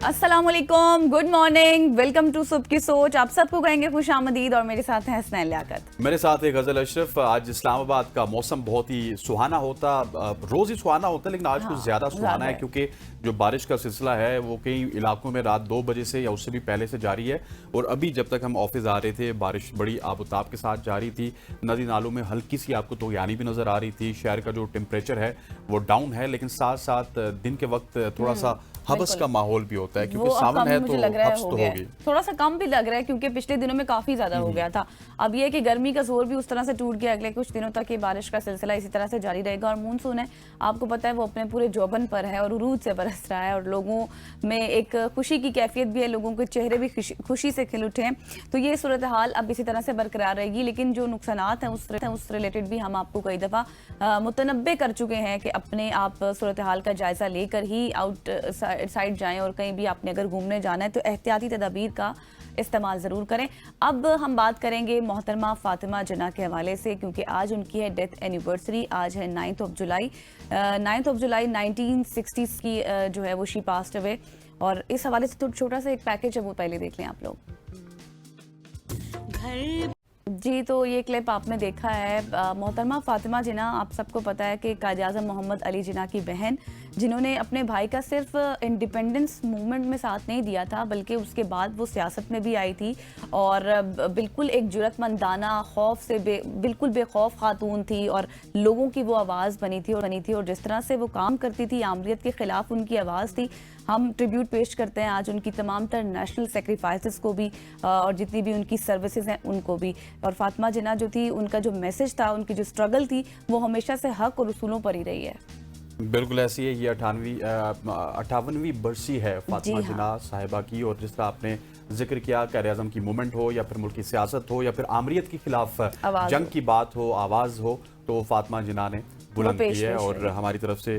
अस्सलाम वालेकुम, good morning, welcome to सुबह की सोच। आप सबको कहेंगे खुश आमदीद और मेरे साथ हैं हसनैन लियाकत। मेरे साथ एक गजल अशरफ। आज इस्लामाबाद का मौसम बहुत ही सुहाना होता, रोज ही सुहाना होता है लेकिन आज कुछ ज्यादा सुहाना है क्योंकि जो बारिश का सिलसिला है वो कई इलाकों में रात 2 बजे से या उससे भी पहले से जारी है। और अभी जब तक हम ऑफिस आ रहे थे बारिश बड़ी आबोताब के साथ जारी थी। नदी नालों में हल्की सी आपको तो यानी भी नजर आ रही थी। शहर का जो टेम्परेचर है वो डाउन है लेकिन साथ साथ दिन के वक्त थोड़ा सा हबस का माहौल भी होता है क्योंकि सावन है तो हब्स तो होगी। थोड़ा सा कम भी लग रहा है क्योंकि पिछले दिनों में काफी ज्यादा हो गया था। अब ये है कि गर्मी का जोर भी उस तरह से टूट गया। अगले कुछ दिनों तक ये बारिश का सिलसिला इसी तरह से जारी रहेगा और मानसून है, आपको पता है, वो अपने पूरे जोबन पर है और उरूज से बरस रहा है और लोगों में एक खुशी की कैफियत भी है, लोगों के चेहरे भी खुशी से खिल उठे हैं। तो ये सूरत हाल अब इसी तरह से बरकरार रहेगी लेकिन जो नुकसानात हैं उस रिलेटेड भी हम आपको कई दफ़ा मुतनब्बे कर चुके हैं कि अपने आप सूरत हाल का जायजा लेकर ही आउट साइड जाएं और कहीं भी आपने अगर घूमने जाना है तो एहतियाती तदाबीर का इस्तेमाल ज़रूर करें। अब हम बात करेंगे मोहतरमा फातिमा जिन्ना के हवाले से क्योंकि आज उनकी है डेथ एनिवर्सरी। आज है 9 जुलाई 1960s की जो है वो शी पास्ट अवे। और इस हवाले से तो छोटा सा एक पैकेज है वो पहले देख लें आप लोग। जी, तो ये क्लिप आपने देखा है। मोहतरमा फातिमा जिन्ना, आप सबको पता है कि कायद-ए-आज़म मोहम्मद अली जिन्ना की बहन, जिन्होंने अपने भाई का सिर्फ इंडिपेंडेंस मूवमेंट में साथ नहीं दिया था बल्कि उसके बाद वो सियासत में भी आई थी और बिल्कुल एक जुरतमंदाना खौफ से बिल्कुल बेखौफ खातून थी और लोगों की वो आवाज़ बनी थी और जिस तरह से वो काम करती थी, आमरीत के ख़िलाफ़ उनकी आवाज़ थी। हम ट्रिब्यूट पेश करते हैं आज उनकी तमाम तर नेशनल सेक्रीफाइसेस को भी और जितनी भी उनकी सर्विसेज हैं उनको भी। और फातिमा जिन्ना जो थी, उनका जो मैसेज था, उनकी जो स्ट्रगल थी, वो हमेशा से हक और उसूलों पर ही रही है। बिल्कुल ऐसी है। ये 58वीं बरसी है फातिमा जिन्ना साहिबा की। और जिस तरह आपने जिक्र किया, कायद-ए-आज़म की मूवमेंट हो या फिर मुल्क की सियासत हो या फिर आमरीत के खिलाफ जंग की बात हो, आवाज़ हो, तो फातिमा जिन्ना ने बुलंद की है और हमारी तरफ से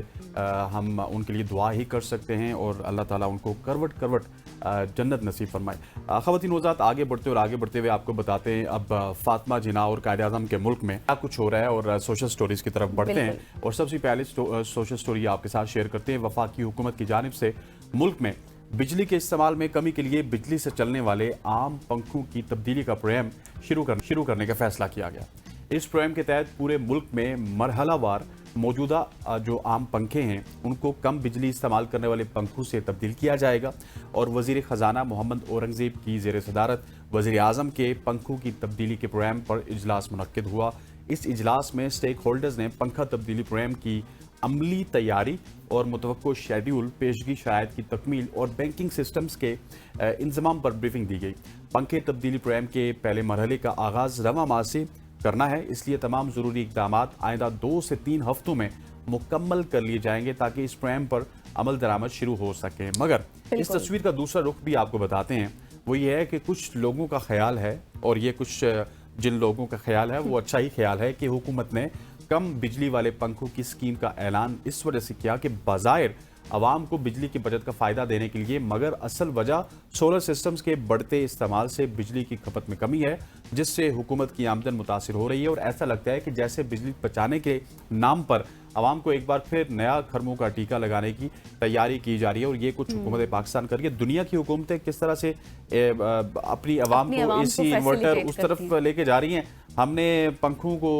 हम उनके लिए दुआ ही कर सकते हैं और अल्लाह ताला उनको करवट करवट जन्नत नसीब फरमाए। ख़वातीन वज़ात आगे बढ़ते हुए आपको बताते हैं अब फातिमा जिन्ना और कायद-ए-आज़म के मुल्क में क्या कुछ हो रहा है और सोशल स्टोरीज की तरफ बढ़ते हैं। और सबसे पहले सोशल स्टोरी आपके साथ शेयर करते हैं। वफाकी हुकूमत की जानिब से मुल्क में बिजली के इस्तेमाल में कमी के लिए बिजली से चलने वाले आम पंखों की तब्दीली का प्रोग्राम शुरू करने का फैसला किया गया। इस प्रोग्राम के तहत पूरे मुल्क में मरहलावार मौजूदा जो आम पंखे हैं उनको कम बिजली इस्तेमाल करने वाले पंखों से तब्दील किया जाएगा। और वज़ीर ख़जाना मोहम्मद औरंगज़ेब की ज़ेर सदारत वज़ीर आज़म के पंखों की तब्दीली के प्रोग्राम पर इजलास मुनक्किद हुआ। इस इजलास में स्टेक होल्डर्स ने पंखा तब्दीली प्रोग्राम की अमली तैयारी और मुतवक्को शेड्यूल, पेशगी शराइत की तकमील और बैंकिंग सिस्टम्स के इंतज़ाम पर ब्रीफिंग दी गई। पंखे तब्दीली प्रोग्राम के पहले मरहले का आगाज़ रवा माह से करना है, इसलिए तमाम ज़रूरी इक़दाम आइंदा 2 से 3 हफ्तों में मुकम्मल कर लिए जाएंगे ताकि इस प्रोग्राम पर अमल दरामद शुरू हो सके। मगर इस तस्वीर का दूसरा रुख भी आपको बताते हैं। वो ये है कि कुछ लोगों का ख्याल है और ये कुछ जिन लोगों का ख्याल है वो अच्छा ही ख्याल है कि हुकूमत ने कम बिजली वाले पंखों की स्कीम का ऐलान इस वजह से किया कि बाज़ाहिर आवाम को बिजली की बचत का फ़ायदा देने के लिए, मगर असल वजह सोलर सिस्टम्स के बढ़ते इस्तेमाल से बिजली की खपत में कमी है जिससे हुकूमत की आमदन मुतासिर हो रही है। और ऐसा लगता है कि जैसे बिजली बचाने के नाम पर आवाम को एक बार फिर नया खरमों का टीका लगाने की तैयारी की जा रही है। और ये कुछ हुकूमत पाकिस्तान कर रही है। दुनिया की हुकूमतें किस तरह से अपनी आवाम को एसी इन्वर्टर उस तरफ लेके जा रही हैं, हमने पंखों को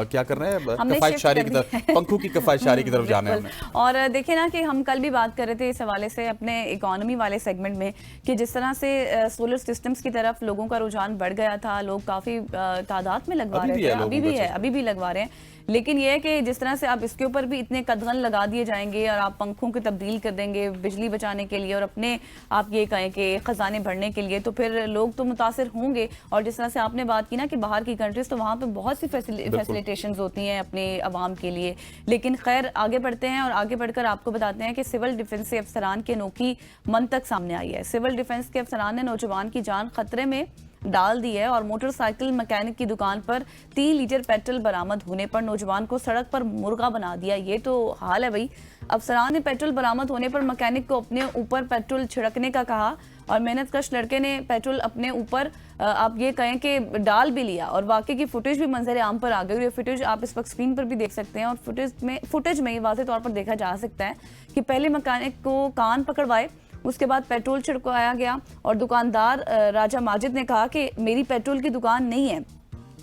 क्या करना है, कफायतशारी की तरफ, पंखों की कफायतशारी की तरफ जाना है। और देखें ना कि हम कल भी बात कर रहे थे इस हवाले से अपने इकोनॉमी वाले सेगमेंट में कि जिस तरह से सोलर सिस्टम्स की तरफ लोगों का रुझान बढ़ गया था, लोग काफ़ी तादाद में लगवा रहे थे, अभी भी लगवा रहे हैं। लेकिन यह है कि जिस तरह से आप इसके ऊपर भी इतने कदगन लगा दिए जाएंगे और आप पंखों की तब्दील कर देंगे बिजली बचाने के लिए और अपने आप ये कहें कि ख़जाने भरने के लिए, तो फिर लोग तो मुतासिर होंगे। और जिस तरह से आपने बात की ना कि बाहर की कंट्रीज तो वहाँ पे बहुत सी फैसिलिटेशंस होती हैं अपने अवाम के लिए। लेकिन खैर आगे बढ़ते हैं और आगे बढ़कर आपको बताते हैं कि सिविल डिफेंस से अफसरान की अनोखी मंतक सामने आई है। सिविल डिफेंस के अफसरान ने नौजवान की जान खतरे में डाल दी है और मोटरसाइकिल मैकेनिक की दुकान पर 3 लीटर पेट्रोल बरामद होने पर नौजवान को सड़क पर मुर्गा बना दिया। ये तो हाल है भाई। अफसरान ने पेट्रोल बरामद होने पर मैकेनिक को अपने ऊपर पेट्रोल छिड़कने का कहा और मेहनतकश लड़के ने पेट्रोल अपने ऊपर आप ये कहें कि डाल भी लिया और वाकई की फुटेज भी मंजर आम पर आ गई। ये फुटेज आप इस वक्त स्क्रीन पर भी देख सकते हैं और फुटेज में ये वाज़ेह तौर पर देखा जा सकता है कि पहले मैकेनिक को कान पकड़वाए उसके बाद पेट्रोल छिड़काया गया और दुकानदार राजा माजिद ने कहा कि मेरी पेट्रोल की दुकान नहीं है,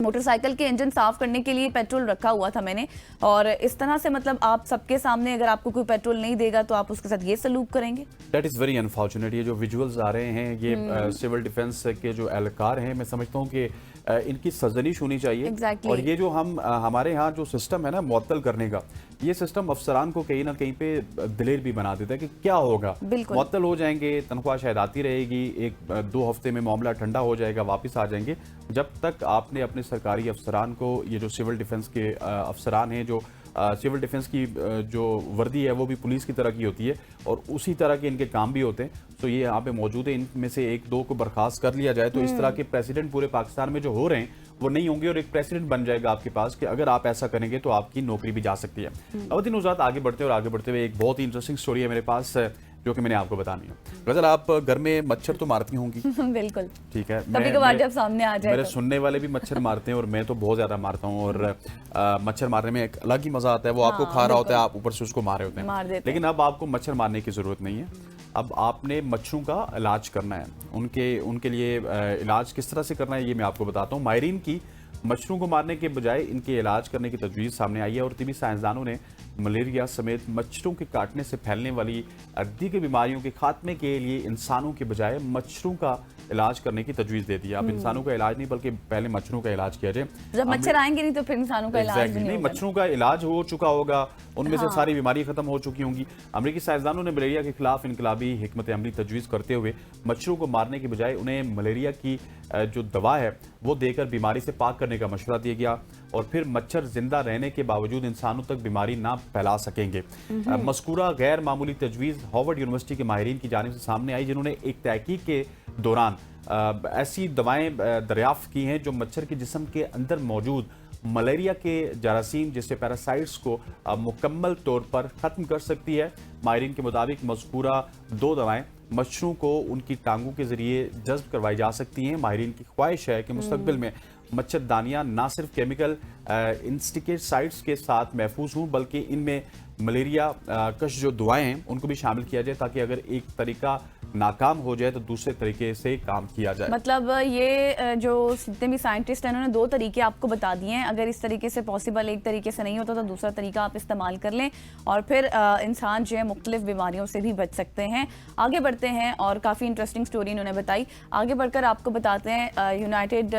मोटरसाइकिल के इंजन साफ करने के लिए पेट्रोल रखा हुआ था मैंने। और इस तरह से मतलब आप सबके सामने अगर आपको कोई पेट्रोल नहीं देगा तो आप उसके साथ ये सलूक करेंगे। That is very unfortunate. ये जो विजुअल्स आ रहे हैं ये सिविल डिफेंस के जो एहलकार हैं, मैं समझता हूँ कि इनकी सजनिश होनी चाहिए। Exactly. और ये जो हमारे यहाँ जो सिस्टम है ना मुअत्तल करने का, ये सिस्टम अफसरान को कहीं ना कहीं पे दिलेर भी बना देता है कि क्या होगा, मुअत्तल हो जाएंगे, तनख्वाह शायद आती रहेगी, 1-2 हफ्ते में मामला ठंडा हो जाएगा, वापस आ जाएंगे। जब तक आपने अपने सरकारी अफसरान को, ये जो सिविल डिफेंस के अफसरान हैं, जो सिविल डिफेंस की जो वर्दी है वो भी पुलिस की तरह की होती है और उसी तरह के इनके काम भी होते हैं, तो ये यहाँ पे मौजूद है, इनमें से 1-2 को बर्खास्त कर लिया जाए तो इस तरह के प्रेसिडेंट पूरे पाकिस्तान में जो हो रहे हैं वो नहीं होंगे और एक प्रेसिडेंट बन जाएगा आपके पास कि अगर आप ऐसा करेंगे तो आपकी नौकरी भी जा सकती है। अवधि नुज़ात, आगे बढ़ते हुए एक बहुत ही इंटरेस्टिंग स्टोरी है मेरे पास जो कि मैंने आपको बतानी है। गजल, आप घर में मच्छर तो मारती होंगी? बिल्कुल, ठीक है। कभी-कभार जब सामने आ जाए मेरे तो। सुनने वाले भी मच्छर मारते हैं और मैं तो बहुत ज्यादा मारता हूँ और मच्छर मारने में एक अलग ही मजा आता है। वो आपको खा रहा होता है, आप ऊपर से उसको मार रहे होते हैं। लेकिन अब आपको मच्छर मारने की जरूरत नहीं है, अब आपने मच्छरों का इलाज करना है। उनके लिए इलाज किस तरह से करना है ये मैं आपको बताता हूँ। माहिरीन की मच्छरों को मारने के बजाय इनके इलाज करने की तजवीज़ सामने आई है और तिब्बी साइंसदानों ने मलेरिया समेत मच्छरों के काटने से फैलने वाली दीगर बीमारियों के खात्मे के लिए इंसानों के बजाय मच्छरों का इलाज करने की तजवीज़ दे दी है। अब इंसानों का इलाज नहीं बल्कि पहले मच्छरों का इलाज किया जाए। जब मच्छर आएंगे नहीं तो फिर इंसानों का इलाज भी नहीं, मच्छरों का इलाज हो चुका होगा, उनमें से सारी बीमारी खत्म हो चुकी होंगी। अमेरिकी साइंसदानों ने मलेरिया के खिलाफ इनकलाबी हिकमत अमली तजवीज़ करते हुए मच्छरों को मारने के बजाय उन्हें मलेरिया की जो दवा है वो देकर बीमारी से पाक करने का मशवरा दिया गया और फिर मच्छर जिंदा रहने के बावजूद इंसानों तक बीमारी ना फैला सकेंगे। मज़कूरा गैर मामूली तजवीज़ हार्वर्ड यूनिवर्सिटी के माहिरीन की जानिब से सामने आई, जिन्होंने एक तहकीक के दौरान ऐसी दवाएं दरियाफ्त की हैं जो मच्छर के जिस्म के अंदर मौजूद मलेरिया के जरासीम जैसे पैरासाइट्स को मुकम्मल तौर पर ख़त्म कर सकती है। माहिरीन के मुताबिक मज़कूरा 2 दवाएं मच्छरों को उनकी टांगों के जरिए जज्ब करवाई जा सकती हैं। माहिरीन की ख्वाहिश है कि मुस्तकबिल में मच्छरदानियाँ ना सिर्फ केमिकल इंसेक्टिसाइड्स के साथ महफूज हों बल्कि इनमें मलेरिया कश जो दवाएं हैं उनको भी शामिल किया जाए ताकि अगर एक तरीका नाकाम हो जाए तो दूसरे तरीके से काम किया जाए। मतलब ये जो जितने भी साइंटिस्ट हैं उन्होंने 2 तरीके आपको बता दिए हैं। अगर इस तरीके से पॉसिबल एक तरीके से नहीं होता तो दूसरा तरीका आप इस्तेमाल कर लें और फिर इंसान जो है मुख्तलिफ बीमारियों से भी बच सकते हैं। आगे बढ़ते हैं और काफ़ी इंटरेस्टिंग स्टोरी इन्होंने बताई। आगे बढ़कर आपको बताते हैं यूनाइटेड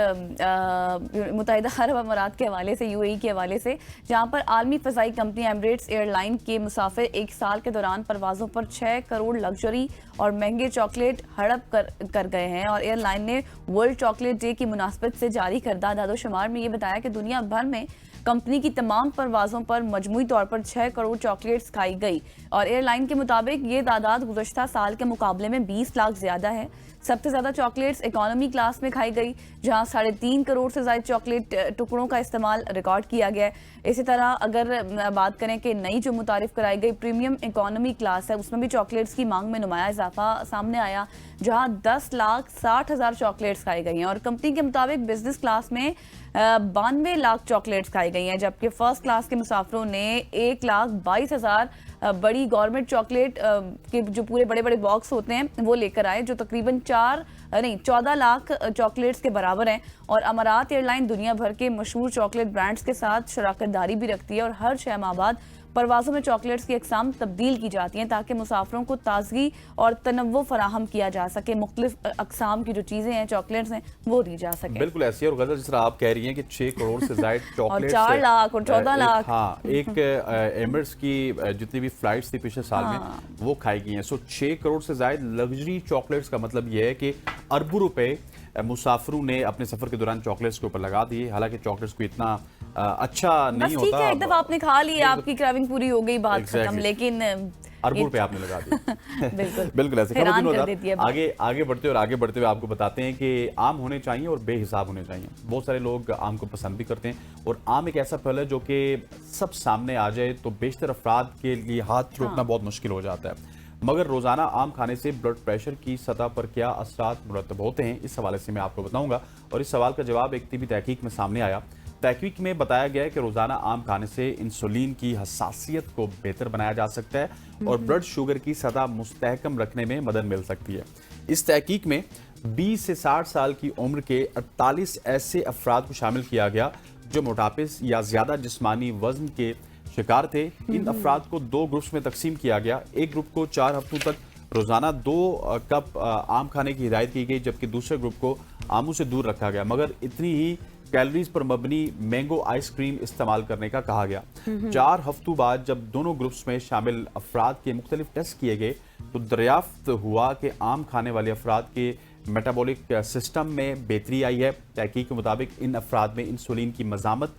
मुत्तहिदा अरब अमारात के हवाले से, UAE के हवाले से, जहाँ पर आलमी फ़ज़ाई कंपनी एमिरेट्स एयरलाइन के मुसाफिर 1 साल के दौरान परवाज़ों पर 6 करोड़ लग्जरी और महंगे चॉकलेट हड़प कर गए हैं। और एयरलाइन ने वर्ल्ड चॉकलेट डे की मुनासबत से जारी करदा दादोशुमार में ये बताया कि दुनिया भर में कंपनी की तमाम परवाज़ों पर मजमूई तौर पर 6 करोड़ चॉकलेट्स खाई गई और एयरलाइन के मुताबिक ये तादाद गुज़श्ता साल के मुकाबले में 20 लाख ज़्यादा है। सबसे ज़्यादा चॉकलेट्स इकोनॉमी क्लास में खाई गई जहां 3.5 करोड़ से ज़्यादा चॉकलेट टुकड़ों का इस्तेमाल रिकॉर्ड किया गया है। इसी तरह अगर बात करें कि नई जो मुतारिफ कराई गई प्रीमियम इकोनॉमी क्लास है उसमें भी चॉकलेट्स की मांग में नुमाया इजाफा सामने आया जहां 10,60,000 चॉकलेट्स खाई गई हैं और कंपनी के मुताबिक बिजनेस क्लास में 92 लाख चॉकलेट्स खाई गई हैं जबकि फर्स्ट क्लास के मुसाफिरों ने 1,22,000 बड़ी गवर्नमेंट चॉकलेट के जो पूरे बड़े बड़े बॉक्स होते हैं वो लेकर आए जो तकरीबन 14 लाख चॉकलेट्स के बराबर हैं। और अमारात एयरलाइन दुनिया भर के मशहूर चॉकलेट ब्रांड्स के साथ शराकतदारी भी रखती है और हर 6 माह बाद परवाज़ों में चॉकलेट्स की अक़साम तब्दील की जाती हैं ताकि मुसाफिरों को ताजगी और तनव्वुर फराहम किया जा सके। मुख्तलिफ अक़साम की जो चीज़ें हैं चॉकलेट्स हैं वो दी जा सके। बिल्कुल ऐसी है। और गज़ल जिस तरह आप कह रही हैं कि 6 करोड़ से ज़ायद चॉकलेट्स और 4 लाख और 14 लाख, हाँ, एक एमिरेट्स की जितनी भी फ्लाइट्स थी पिछले साल में वो खाई गई हैं। 6 करोड़ से ज़ायद लग्जरी चॉकलेट्स का मतलब ये है कि अरबों रुपए मुसाफिरों ने अपने सफर के दौरान चॉकलेट्स के ऊपर लगा दिए। हालांकि चॉकलेट्स को इतना अच्छा नहीं होता, ठीक है, एक दफा आपने खा ली, आपकी क्राविंग पूरी हो गई, बात खत्म। लेकिन अरबों रुपए आपने लगा दिए। बिल्कुल बिल्कुल ऐसे। आगे बढ़ते हुए आपको बताते हैं कि आम होने चाहिए और बेहिसाब होने चाहिए। बहुत सारे लोग आम को पसंद भी करते हैं और आम एक ऐसा फल है जो कि सब सामने आ जाए तो बेशतर अफराद के लिए हाथ रोकना बहुत मुश्किल हो जाता है। मगर रोजाना आम खाने से ब्लड प्रेशर की सतह पर क्या असरात मुरतब होते हैं, इस हवाले से मैं आपको बताऊंगा। और इस सवाल का जवाब एक तिब्बी तहकीक में सामने आया तहकीक में बताया गया है कि रोजाना आम खाने से इंसुलिन की हसासियत को बेहतर बनाया जा सकता है और ब्लड शुगर की सतह मुस्तहकम रखने में मदद मिल सकती है। इस तहकीक में 20 से 60 साल की उम्र के 48 ऐसे अफराद को शामिल किया गया जो मोटापे या ज्यादा जिस्मानी वजन के शिकार थे। इन अफराद को 2 ग्रुप्स में तकसीम किया गया। एक ग्रुप को 4 हफ्तों तक रोजाना 2 कप आम खाने की हिदायत की गई, जबकि दूसरे ग्रुप को आमों से दूर रखा गया, मगर इतनी ही कैलोरीज पर मबनी मैंगो आइसक्रीम इस्तेमाल करने का कहा गया। 4 हफ्तों बाद जब दोनों ग्रुप्स में शामिल अफराद के मुख्तलिफ टेस्ट किए गए तो दरियाफ्त हुआ कि आम खाने वाले अफराद के मेटाबॉलिक सिस्टम में बेहतरी आई है। तहकीक के मुताबिक इन अफराद में इंसुलिन की मज़ामत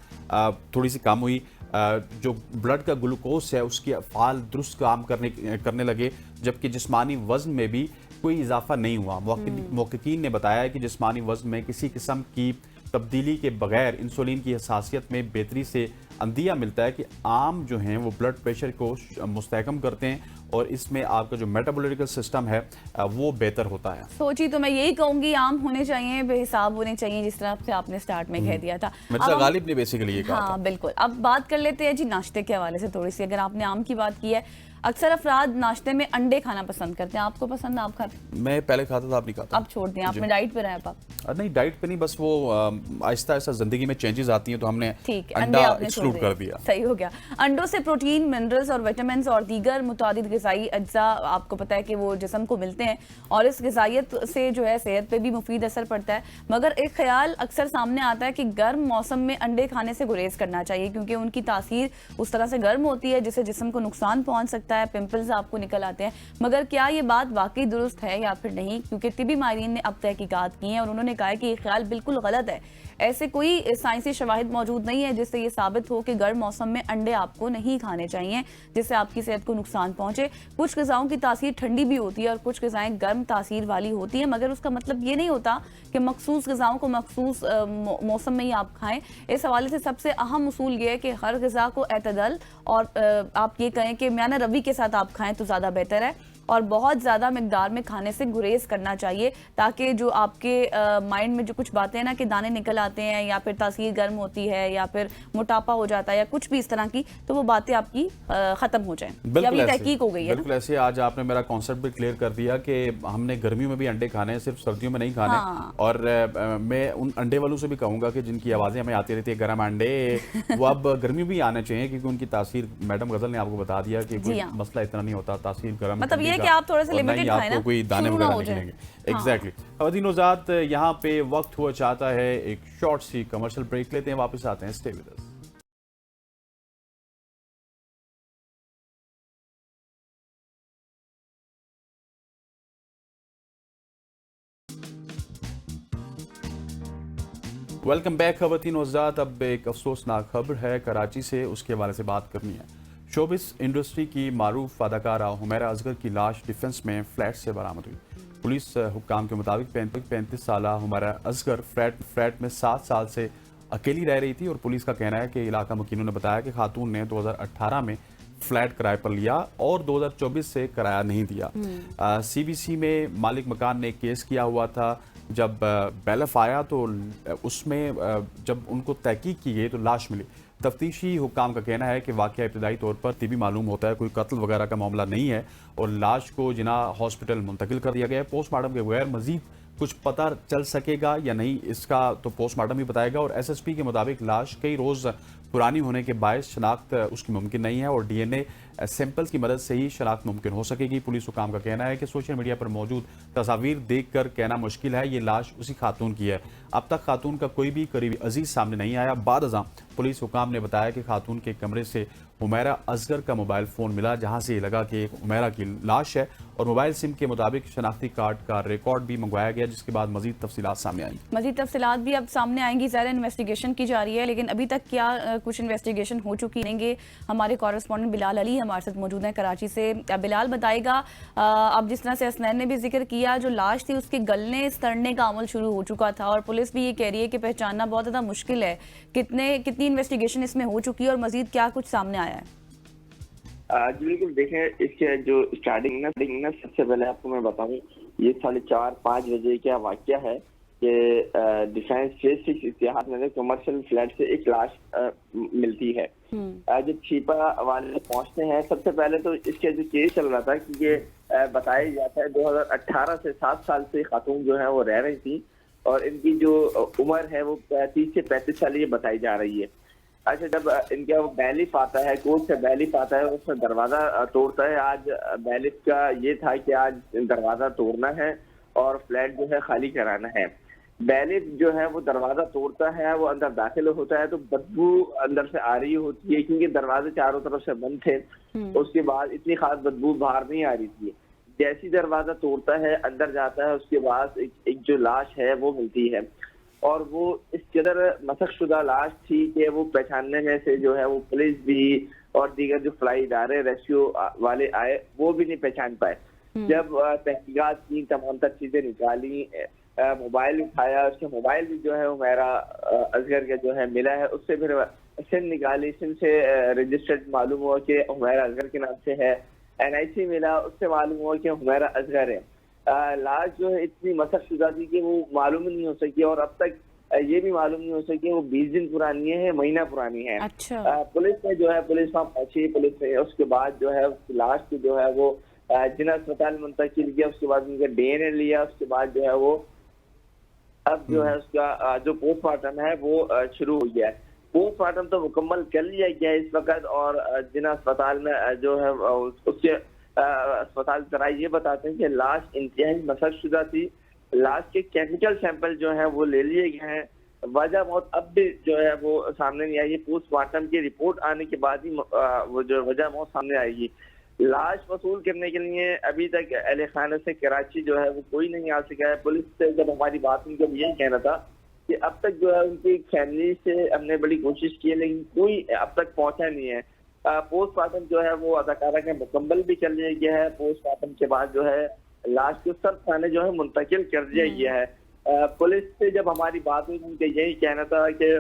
थोड़ी सी कम हुई, जो ब्लड का ग्लूकोज है उसके अफ़ाल दुरुस्त काम करने लगे, जबकि जिस्मानी वज़न में भी कोई इजाफा नहीं हुआ। मुहक्किकीन ने बताया है कि जिस्मानी वज़न में किसी किस्म की तब्दीली के बगैर इंसुलिन की हसासियत में बेहतरी से अंदिया मिलता है कि आम जो हैं वो ब्लड प्रेशर को मुस्तहकम करते हैं और इसमें आपका जो मेटाबॉलिकल सिस्टम है वो बेहतर होता है। सोची तो मैं यही कहूंगी, आम होने चाहिए, बेहिसाब होने चाहिए, जिस तरह से आपने स्टार्ट में कह दिया था। मिर्जा गालिब ने बेसिकली ये कहा था। हाँ बिल्कुल। अब बात कर लेते हैं जी नाश्ते के हवाले से थोड़ी सी। अगर आपने आम की बात की है, अक्सर अफराद नाश्ते में अंडे खाना पसंद करते हैं। आपको पसंद, आप खाते? मैं पहले खाता था, आप नहीं खाता। अब छोड़ दिया आपने, डाइट पे रहे आप? नहीं, डाइट पे नहीं, बस वो आहिस्ता आहिस्ता जिंदगी में चेंजेस आती हैं तो हमने अंडा एक्सक्लूड कर दिया। सही हो गया। अंडों से प्रोटीन, मिनरल्स और विटामिन और दीगर मुतादिद ग़िज़ाई अज्जा आपको पता है कि वो जिस्म को मिलते हैं और इस ग़िज़ाइयत से जो है सेहत पे भी मुफीद असर पड़ता है। मगर एक ख्याल अक्सर सामने आता है कि गर्म मौसम में अंडे खाने से गुरेज करना चाहिए, क्योंकि उनकी तासीर उस तरह से गर्म होती है जिससे जिस्म को नुकसान पहुंच सकता है, पिंपल्स आपको निकल आते हैं। मगर क्या ये बात वाकई दुरुस्त है या फिर नहीं? क्योंकि तिबी माहिरीन ने अब तहकीकात की हैं और उन्होंने कहा है कि ये ख्याल बिल्कुल गलत है। ऐसे कोई साइंसी शवाहिद मौजूद नहीं है जिससे ये साबित हो कि गर्म मौसम में अंडे आपको नहीं खाने चाहिए जिससे आपकी सेहत को नुकसान पहुंचे। कुछ ग़िज़ाओं की तासीर ठंडी भी होती है और कुछ ग़िज़ाएं गर्म तासीर वाली होती हैं, मगर उसका मतलब ये नहीं होता कि मखसूस ग़िज़ाओं को मखसूस मौसम में ही आप खाएं। इस हवाले से सबसे अहम उसूल ये है कि हर ग़िज़ा को एतदल और आप ये कहें कि म्याना रवि के साथ आप खाएं तो ज़्यादा बेहतर है, और बहुत ज़्यादा मिकदार में खाने से गुरेज करना चाहिए ताकि जो आपके माइंड में जो कुछ बातें हैं ना कि दाने निकल आते हैं या फिर तासीर गर्म होती है या फिर मोटापा हो जाता है या कुछ भी इस तरह की, तो वो बातें आपकी ख़त्म हो जाएं। ये तहकीक हो गई है। बिल्कुल ऐसे आज आपने मेरा कॉन्सेप्ट भी क्लियर कर दिया कि हमने गर्मियों में भी अंडे खाने हैं, सिर्फ सर्दियों में नहीं खाने। हाँ। और मैं उन अंडे वालों से भी कहूँगा कि जिनकी आवाज़ें हमें आती रहती है गर्म अंडे, वो अब गर्मियों भी आने चाहिए, क्योंकि उनकी तासीर, मैडम गजल ने आपको बता दिया कि कोई मसला इतना नहीं होता, तासीर गर्म मतलब ये कि आप थोड़े से लिमिटेड खाएं ना, कोई दाने वगैरह नहीं मिलेंगे। एग्जैक्टली। खवातीन नौज़ात, यहाँ पे वक्त हुआ चाहता है एक शॉर्ट सी कमर्शियल ब्रेक लेते हैं, वापस आते हैं। Stay with us. Welcome back खवातीन नौज़ात। अब एक अफसोसनाक खबर है कराची से, उसके हवाले से बात करनी है। शोबिस इंडस्ट्री की मारूफ अदाकारा हुमैरा असगर की लाश डिफेंस में फ्लैट से बरामद हुई। पुलिस हुक्काम के मुताबिक 35 साला हुमैरा असगर फ्लैट में 7 साल से अकेली रह रही थी और पुलिस का कहना है कि इलाका मुकीनों ने बताया कि खातून ने 2018 में फ्लैट किराए पर लिया और 2024 से किराया नहीं दिया। सीबीसी में मालिक मकान ने केस किया हुआ था। जब बैलफ आया तो उसमें जब उनको तहकीक की गई तो लाश मिली। तफ्तीशी हुक्काम का कहना है कि वाक़या इब्तदाई तौर पर तिबी मालूम होता है, कोई कत्ल वगैरह का मामला नहीं है और लाश को जिना हॉस्पिटल मुंतकिल कर दिया गया है। पोस्टमार्टम के बगैर मजीद कुछ पता चल सकेगा या नहीं, इसका तो पोस्टमार्टम ही बताएगा। और एसएसपी के मुताबिक लाश कई रोज़ पुरानी होने के बायस शनाख्त उसकी मुमकिन नहीं है और डीएनए सैंपल्स की मदद से ही शनाख्त मुमकिन हो सकेगी। पुलिस हुकाम का कहना है कि सोशल मीडिया पर मौजूद तस्वीर देखकर कहना मुश्किल है ये लाश उसी खातून की है। अब तक खातून का कोई भी करीबी अजीज सामने नहीं आया। बाद अज़ां पुलिस हुकाम ने बताया कि खातून के कमरे से हुमैरा असगर का मोबाइल फ़ोन मिला, जहां से ये लगा कि एक हुमैरा की लाश है और मोबाइल सिम के मुताबिक शनाख्ती कार्ड का रिकॉर्ड भी मंगवाया गया, जिसके बाद मजीद तफसीलात सामने आएंगी। मजीद तफसीलात भी अब सामने आएंगी। ज़्यादा इन्वेस्टिगेशन की जा रही है, लेकिन अभी तक क्या कुछ इन्वेस्टिगेशन हो चुकी रहेंगे। हमारे कॉरेस्पॉन्डेंट बिलाल अली हमारे साथ मौजूद हैं कराची से। बिलाल बताएगा, अब जिस तरह से हसनैन ने भी जिक्र किया, जो लाश थी उसके गलने सड़ने का अमल शुरू हो चुका था और पुलिस भी ये कह रही है कि पहचानना बहुत ज़्यादा मुश्किल है। कितनी इन्वेस्टिगेशन इसमें हो चुकी है और मजीद क्या कुछ सामने आया है? जी बिल्कुल, देखें इसके जो स्टार्टिंग ना सबसे पहले आपको मैं बताऊं, ये 4:30-5 बजे का वाकया है कि डिफेंस फेज 6 इतिहाद में कमर्शियल फ्लैट से एक लाश मिलती है। जब छिपा वाले पहुंचते हैं, सबसे पहले तो इसके जो केस चल रहा था कि ये बताया जाता है 2018 से 7 साल से खातून जो है वो रह रही थी और इनकी जो उम्र है वो 30 से 35 साल ये बताई जा रही है। अच्छा, जब इनका वो बैलिफ आता है, कोर्ट से बैलिफ आता है, उसमें दरवाजा तोड़ता है। आज बैलिफ का ये था कि आज दरवाजा तोड़ना है और फ्लैट जो है खाली कराना है। बैलिफ जो है वो दरवाजा तोड़ता है, वो अंदर दाखिल होता है तो बदबू अंदर से आ रही होती है क्योंकि दरवाजे चारों तरफ से बंद थे। उसके बाद इतनी खास बदबू बाहर नहीं आ रही थी। जैसी दरवाजा तोड़ता है, अंदर जाता है, उसके बाद एक जो लाश है वो मिलती है और वो इस कदर मशक़शुदा लाश थी कि वो पहचानने में से जो है वो पुलिस भी और दीगर जो फ्लाई इदारे रेस्क्यू वाले आए वो भी नहीं पहचान पाए। जब तहकीकात की, तमाम तर चीजें निकाली, मोबाइल उठाया, उसके मोबाइल भी जो है उमैरा असगर का जो है मिला है, उससे फिर सिम निकाली, सिम से रजिस्टर्ड मालूम हुआ कि उमैरा असगर के नाम से है। NIC मिला, उससे मालूम हुआ कि उमैरा असगर है। लाश जो है इतनी मशक़शुदा थी कि वो मालूम नहीं हो सकी और अब तक ये भी मालूम नहीं हो सकी वो 20 दिन पुरानी है, महीना पुरानी है। अच्छा। पुलिस ने जो है, पुलिस वहाँ पहुंची, पुलिस ने उसके बाद जो है लाश को जो है वो जिला अस्पताल मुंतकिल किया, उसके बाद उनका DNA लिया, उसके बाद जो है वो अब जो है उसका जो पोस्टमार्टम है वो शुरू हो गया है। पोस्टमार्टम तो मुकम्मल कर लिया गया है इस वक्त और जिला अस्पताल में जो है उसके अस्पताल जराये ये बताते हैं कि लाश इंतहाई मशक़शुदा थी। लाश के केमिकल सैंपल जो है वो ले लिए गए हैं। वजह मौत अब भी जो है वो सामने नहीं आई है। पोस्टमार्टम की रिपोर्ट आने के बाद ही वो जो वजह मौत सामने आएगी। लाश वसूल करने के लिए अभी तक अहले खाना से कराची जो है वो कोई नहीं आ सका है। पुलिस से जब हमारी बात हुई तो यही कहना था कि अब तक जो है उनकी फैमिली से हमने बड़ी कोशिश की है लेकिन कोई अब तक पहुंचा नहीं है। पोस्टमार्टम जो है वो अदाकारा का मुकम्मल भी कर लिया गया है। पोस्टमार्टम के बाद जो है लाश को सब थाने जो है मुंतकिल कर दिया गया है। पुलिस से जब हमारी बात हुई उनका यही कहना था कि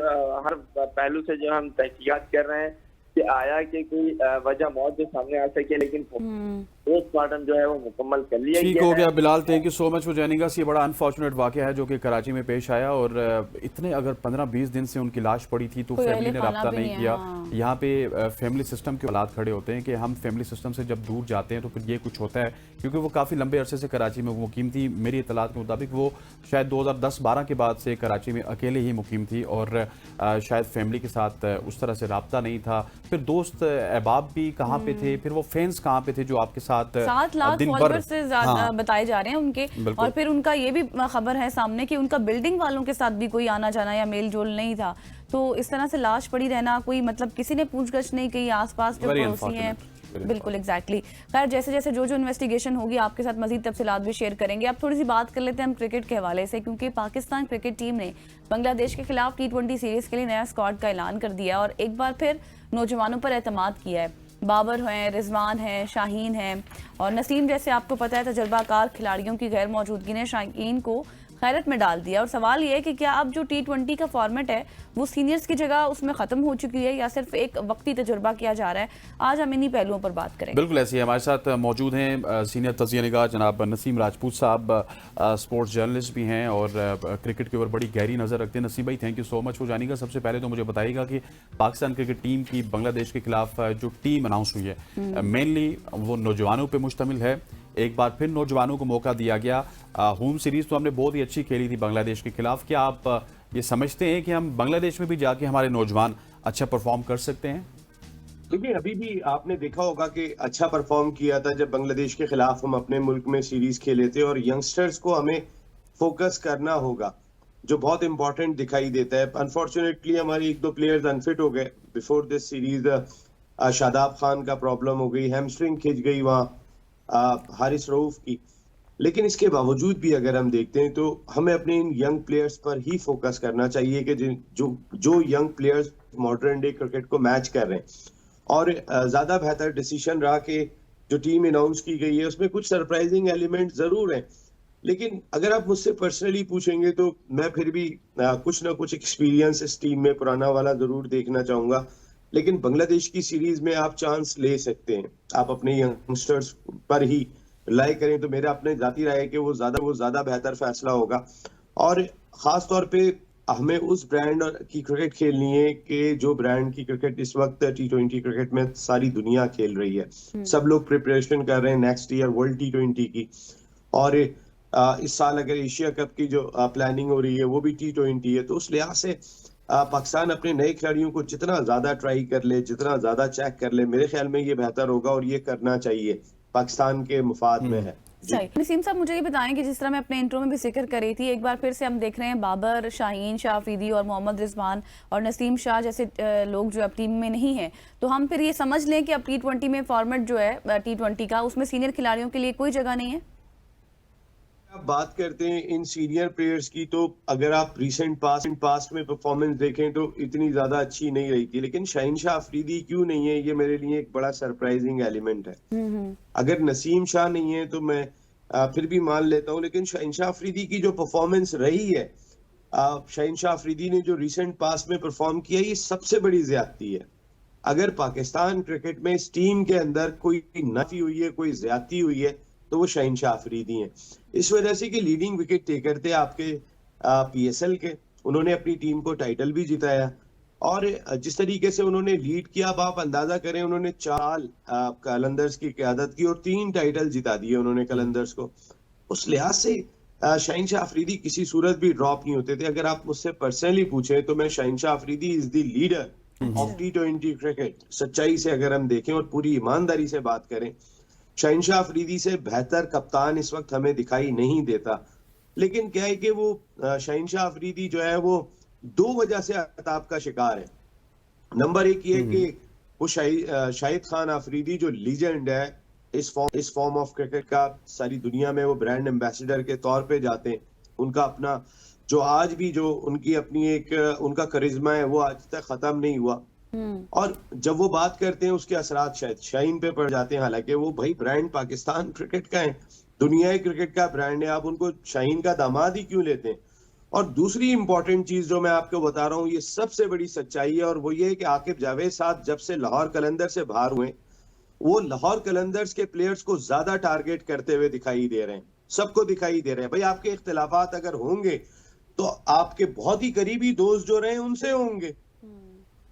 हर पहलू से जो हम तहकीकात कर रहे हैं कि आया कि कोई वजह मौत जो सामने आ सके, लेकिन पोस्टमार्टम जो है वो मुकम्मल कर लिया ठीक हो गया। Bilal, thank you so much for joining अस। ये बड़ा अनफॉर्चुनेट वाकया है जो कि कराची में पेश आया और इतने अगर 15-20 दिन से उनकी लाश पड़ी थी तो फैमिली ने रब्ता नहीं किया। यहाँ पे फैमिली सिस्टम के हालात खड़े होते हैं कि हम फैमिली सिस्टम से जब दूर जाते हैं तो फिर ये कुछ होता है क्योंकि वो काफ़ी लंबे अरसे से कराची में मुकीम थी। मेरी इतलात के मुताबिक वो शायद 2010-12 के बाद से कराची में अकेले ही मुकीम थी और शायद फैमिली के साथ उस तरह से रब्ता नहीं था। फिर दोस्त अहबाब भी कहाँ पे थे, फिर वो फैंस कहाँ पे थे जो आपके साथ 7 लाख फॉलोअर्स से ज्यादा बताए जा रहे हैं उनके। और फिर उनका ये भी खबर है सामने कि उनका बिल्डिंग वालों के साथ भी कोई आना जाना या मेल जोल नहीं था। तो इस तरह से लाश पड़ी रहना, कोई मतलब किसी ने पूछगछ नहीं की, आसपास जो पड़ोसी हैं। बिल्कुल एग्जैक्टली। खैर, जैसे जैसे जो इन्वेस्टिगेशन होगी आपके साथ मजीद तफसीलात भी शेयर करेंगे। अब थोड़ी सी बात कर लेते हैं हम क्रिकेट के हवाले से, क्योंकि पाकिस्तान क्रिकेट टीम ने बांग्लादेश के खिलाफ T20 सीरीज के लिए नया स्क्वाड का ऐलान कर दिया और एक बार फिर नौजवानों पर एतमाद किया है। बाबर हैं, रिजवान हैं, शाहीन हैं और नसीम जैसे आपको पता है तजर्बाकार खिलाड़ियों की गैर मौजूदगी ने शाहीन को खैरत में डाल दिया। और सवाल ये है कि क्या अब जो T20 का फॉर्मेट है वो सीनियर्स की जगह उसमें खत्म हो चुकी है या सिर्फ एक वक्ती तजुर्बा किया जा रहा है? आज हम इन्हीं पहलुओं पर बात करेंगे। बिल्कुल ऐसे ही हमारे साथ मौजूद हैं सीनियर तजिया निगाह जनाब नसीम राजपूत साहब, स्पोर्ट्स जर्नलिस्ट भी हैं और क्रिकेट के ऊपर बड़ी गहरी नज़र रखते हैं। नसीम भाई, thank you so much for जानिएगा। सबसे पहले तो मुझे बताइएगा कि पाकिस्तान क्रिकेट टीम की बांग्लादेश के खिलाफ जो टीम अनाउंस हुई है मेनली वो नौजवानों पर मुश्तमिल है। एक बार फिर नौजवानों को मौका दिया गया। होम सीरीज तो हमने बहुत ही अच्छी खेली थी बांग्लादेश के खिलाफ। क्या आप ये समझते हैं कि हम बांग्लादेश में भी जाके हमारे नौजवान अच्छा परफॉर्म कर सकते हैं? देखिए, अभी भी आपने देखा होगा कि अच्छा परफॉर्म किया था जब बांग्लादेश के खिलाफ हम अपने मुल्क में सीरीज खेले थे और यंगस्टर्स को हमें फोकस करना होगा जो बहुत इंपॉर्टेंट दिखाई देता है। अनफॉर्चुनेटली हमारे 1-2 प्लेयर्स अनफिट हो गए before this series. Shadab Khan का प्रॉब्लम हो गई, हैमस्ट्रिंग खिंच गई वहाँ हारिस रऊफ की। लेकिन इसके बावजूद भी अगर हम देखते हैं तो हमें अपने इन यंग प्लेयर्स पर ही फोकस करना चाहिए कि जो young players modern day cricket को मैच कर रहे हैं। और ज्यादा बेहतर डिसीजन रहा कि जो टीम अनाउंस की गई है उसमें कुछ सरप्राइजिंग एलिमेंट जरूर हैं, लेकिन अगर आप मुझसे पर्सनली पूछेंगे तो मैं फिर भी कुछ ना कुछ एक्सपीरियंस इस टीम में पुराना वाला जरूर देखना चाहूंगा। लेकिन बांग्लादेश की सीरीज में आप चांस ले सकते हैं, आप अपने यंगस्टर्स पर ही रिलाई करें तो मेरा अपने जाती राय है कि वो ज्यादा बेहतर फैसला होगा। और खास तौर पे हमें उस ब्रांड की क्रिकेट खेलनी है कि जो ब्रांड की क्रिकेट इस वक्त T20 क्रिकेट में सारी दुनिया खेल रही है। सब लोग प्रिपरेशन कर रहे हैं नेक्स्ट ईयर वर्ल्ड T20 की, और इस साल अगर एशिया कप की जो प्लानिंग हो रही है वो भी T20 है। तो उस लिहाज से पाकिस्तान अपने नए खिलाड़ियों को जितना ज्यादा ट्राई कर ले, जितना ज्यादा चेक कर ले, मेरे ख्याल में ये बेहतर होगा और ये करना चाहिए, पाकिस्तान के मुफाद में है। सही। नसीम साहब, मुझे ये बताएं कि जिस तरह मैं अपने इंट्रो में भी जिक्र कर रही थी, एक बार फिर से हम देख रहे हैं बाबर, शाहीन शाह अफरीदी और मोहम्मद रिजवान और नसीम शाह जैसे लोग जो अब टीम में नहीं है, तो हम फिर ये समझ लें कि अब T20 में फॉर्मेट जो है T20 का, उसमें सीनियर खिलाड़ियों के लिए कोई जगह नहीं है। आप बात करते हैं इन सीनियर प्लेयर्स की, तो अगर आप रिसेंट पास्ट में परफॉर्मेंस देखें तो इतनी ज्यादा अच्छी नहीं रही थी, लेकिन शाहीन शाह अफरीदी क्यों नहीं है, ये मेरे लिए एक बड़ा सरप्राइजिंग एलिमेंट है। अगर नसीम शाह नहीं है तो मैं फिर भी मान लेता हूं, लेकिन शाहीन शाह अफरीदी की जो परफॉर्मेंस रही है, शाहीन शाह अफरीदी ने जो रिसेंट पास्ट में परफॉर्म किया, ये सबसे बड़ी ज्यादती है। अगर पाकिस्तान क्रिकेट में इस टीम के अंदर कोई नाफी हुई है, कोई ज्यादती हुई है, तो वो शाहीन शाह अफरीदी हैं। इस वजह से कि लीडिंग विकेट टेकर थे आपके PSL के, उन्होंने अपनी टीम को टाइटल भी जिताया, और जिस तरीके से उन्होंने लीड किया, अब आप अंदाजा करें, उन्होंने 4 कलंदर्स की क़यादत की और 3 टाइटल जिता दिए उन्होंने कलंदर्स को। उस लिहाज से शाहीन शाह अफरीदी किसी सूरत भी ड्रॉप नहीं होते थे। अगर आप मुझसे पर्सनली पूछे तो मैं Shaheen Shah Afridi is the leader of T20 cricket. सच्चाई से अगर हम देखें और पूरी ईमानदारी से बात करें, शाहीन शाह अफरीदी से बेहतर कप्तान इस वक्त हमें दिखाई नहीं देता। लेकिन क्या है कि वो शाहीन शाह अफरीदी जो है वो 2 वजह से अताब का शिकार है। नंबर 1 ये कि वो शाहिद खान अफरीदी जो लीजेंड है इस फॉर्म ऑफ क्रिकेट का, सारी दुनिया में वो ब्रांड एम्बेसडर के तौर पे जाते हैं। उनका अपना जो आज भी जो उनकी अपनी एक उनका करिश्मा है वो आज तक खत्म नहीं हुआ, और जब वो बात करते हैं उसके असरात शायद शाहीन पे पड़ जाते हैं। हालांकि वो भाई ब्रांड पाकिस्तान क्रिकेट का है, दुनियाई क्रिकेट का ब्रांड है, आप उनको शाहीन का दामाद ही क्यों लेते हैं। और दूसरी इंपॉर्टेंट चीज जो मैं आपको बता रहा हूँ, ये सबसे बड़ी सच्चाई है, और वो ये है कि आकिब जावेद साहब जब से लाहौर कलंदर से बाहर हुए, वो लाहौर कलंदर्स के प्लेयर्स को ज्यादा टारगेट करते हुए दिखाई दे रहे हैं, सबको दिखाई दे रहे हैं। भाई आपके इख्तिलाफात अगर होंगे तो आपके बहुत ही करीबी दोस्त जो रहे उनसे होंगे,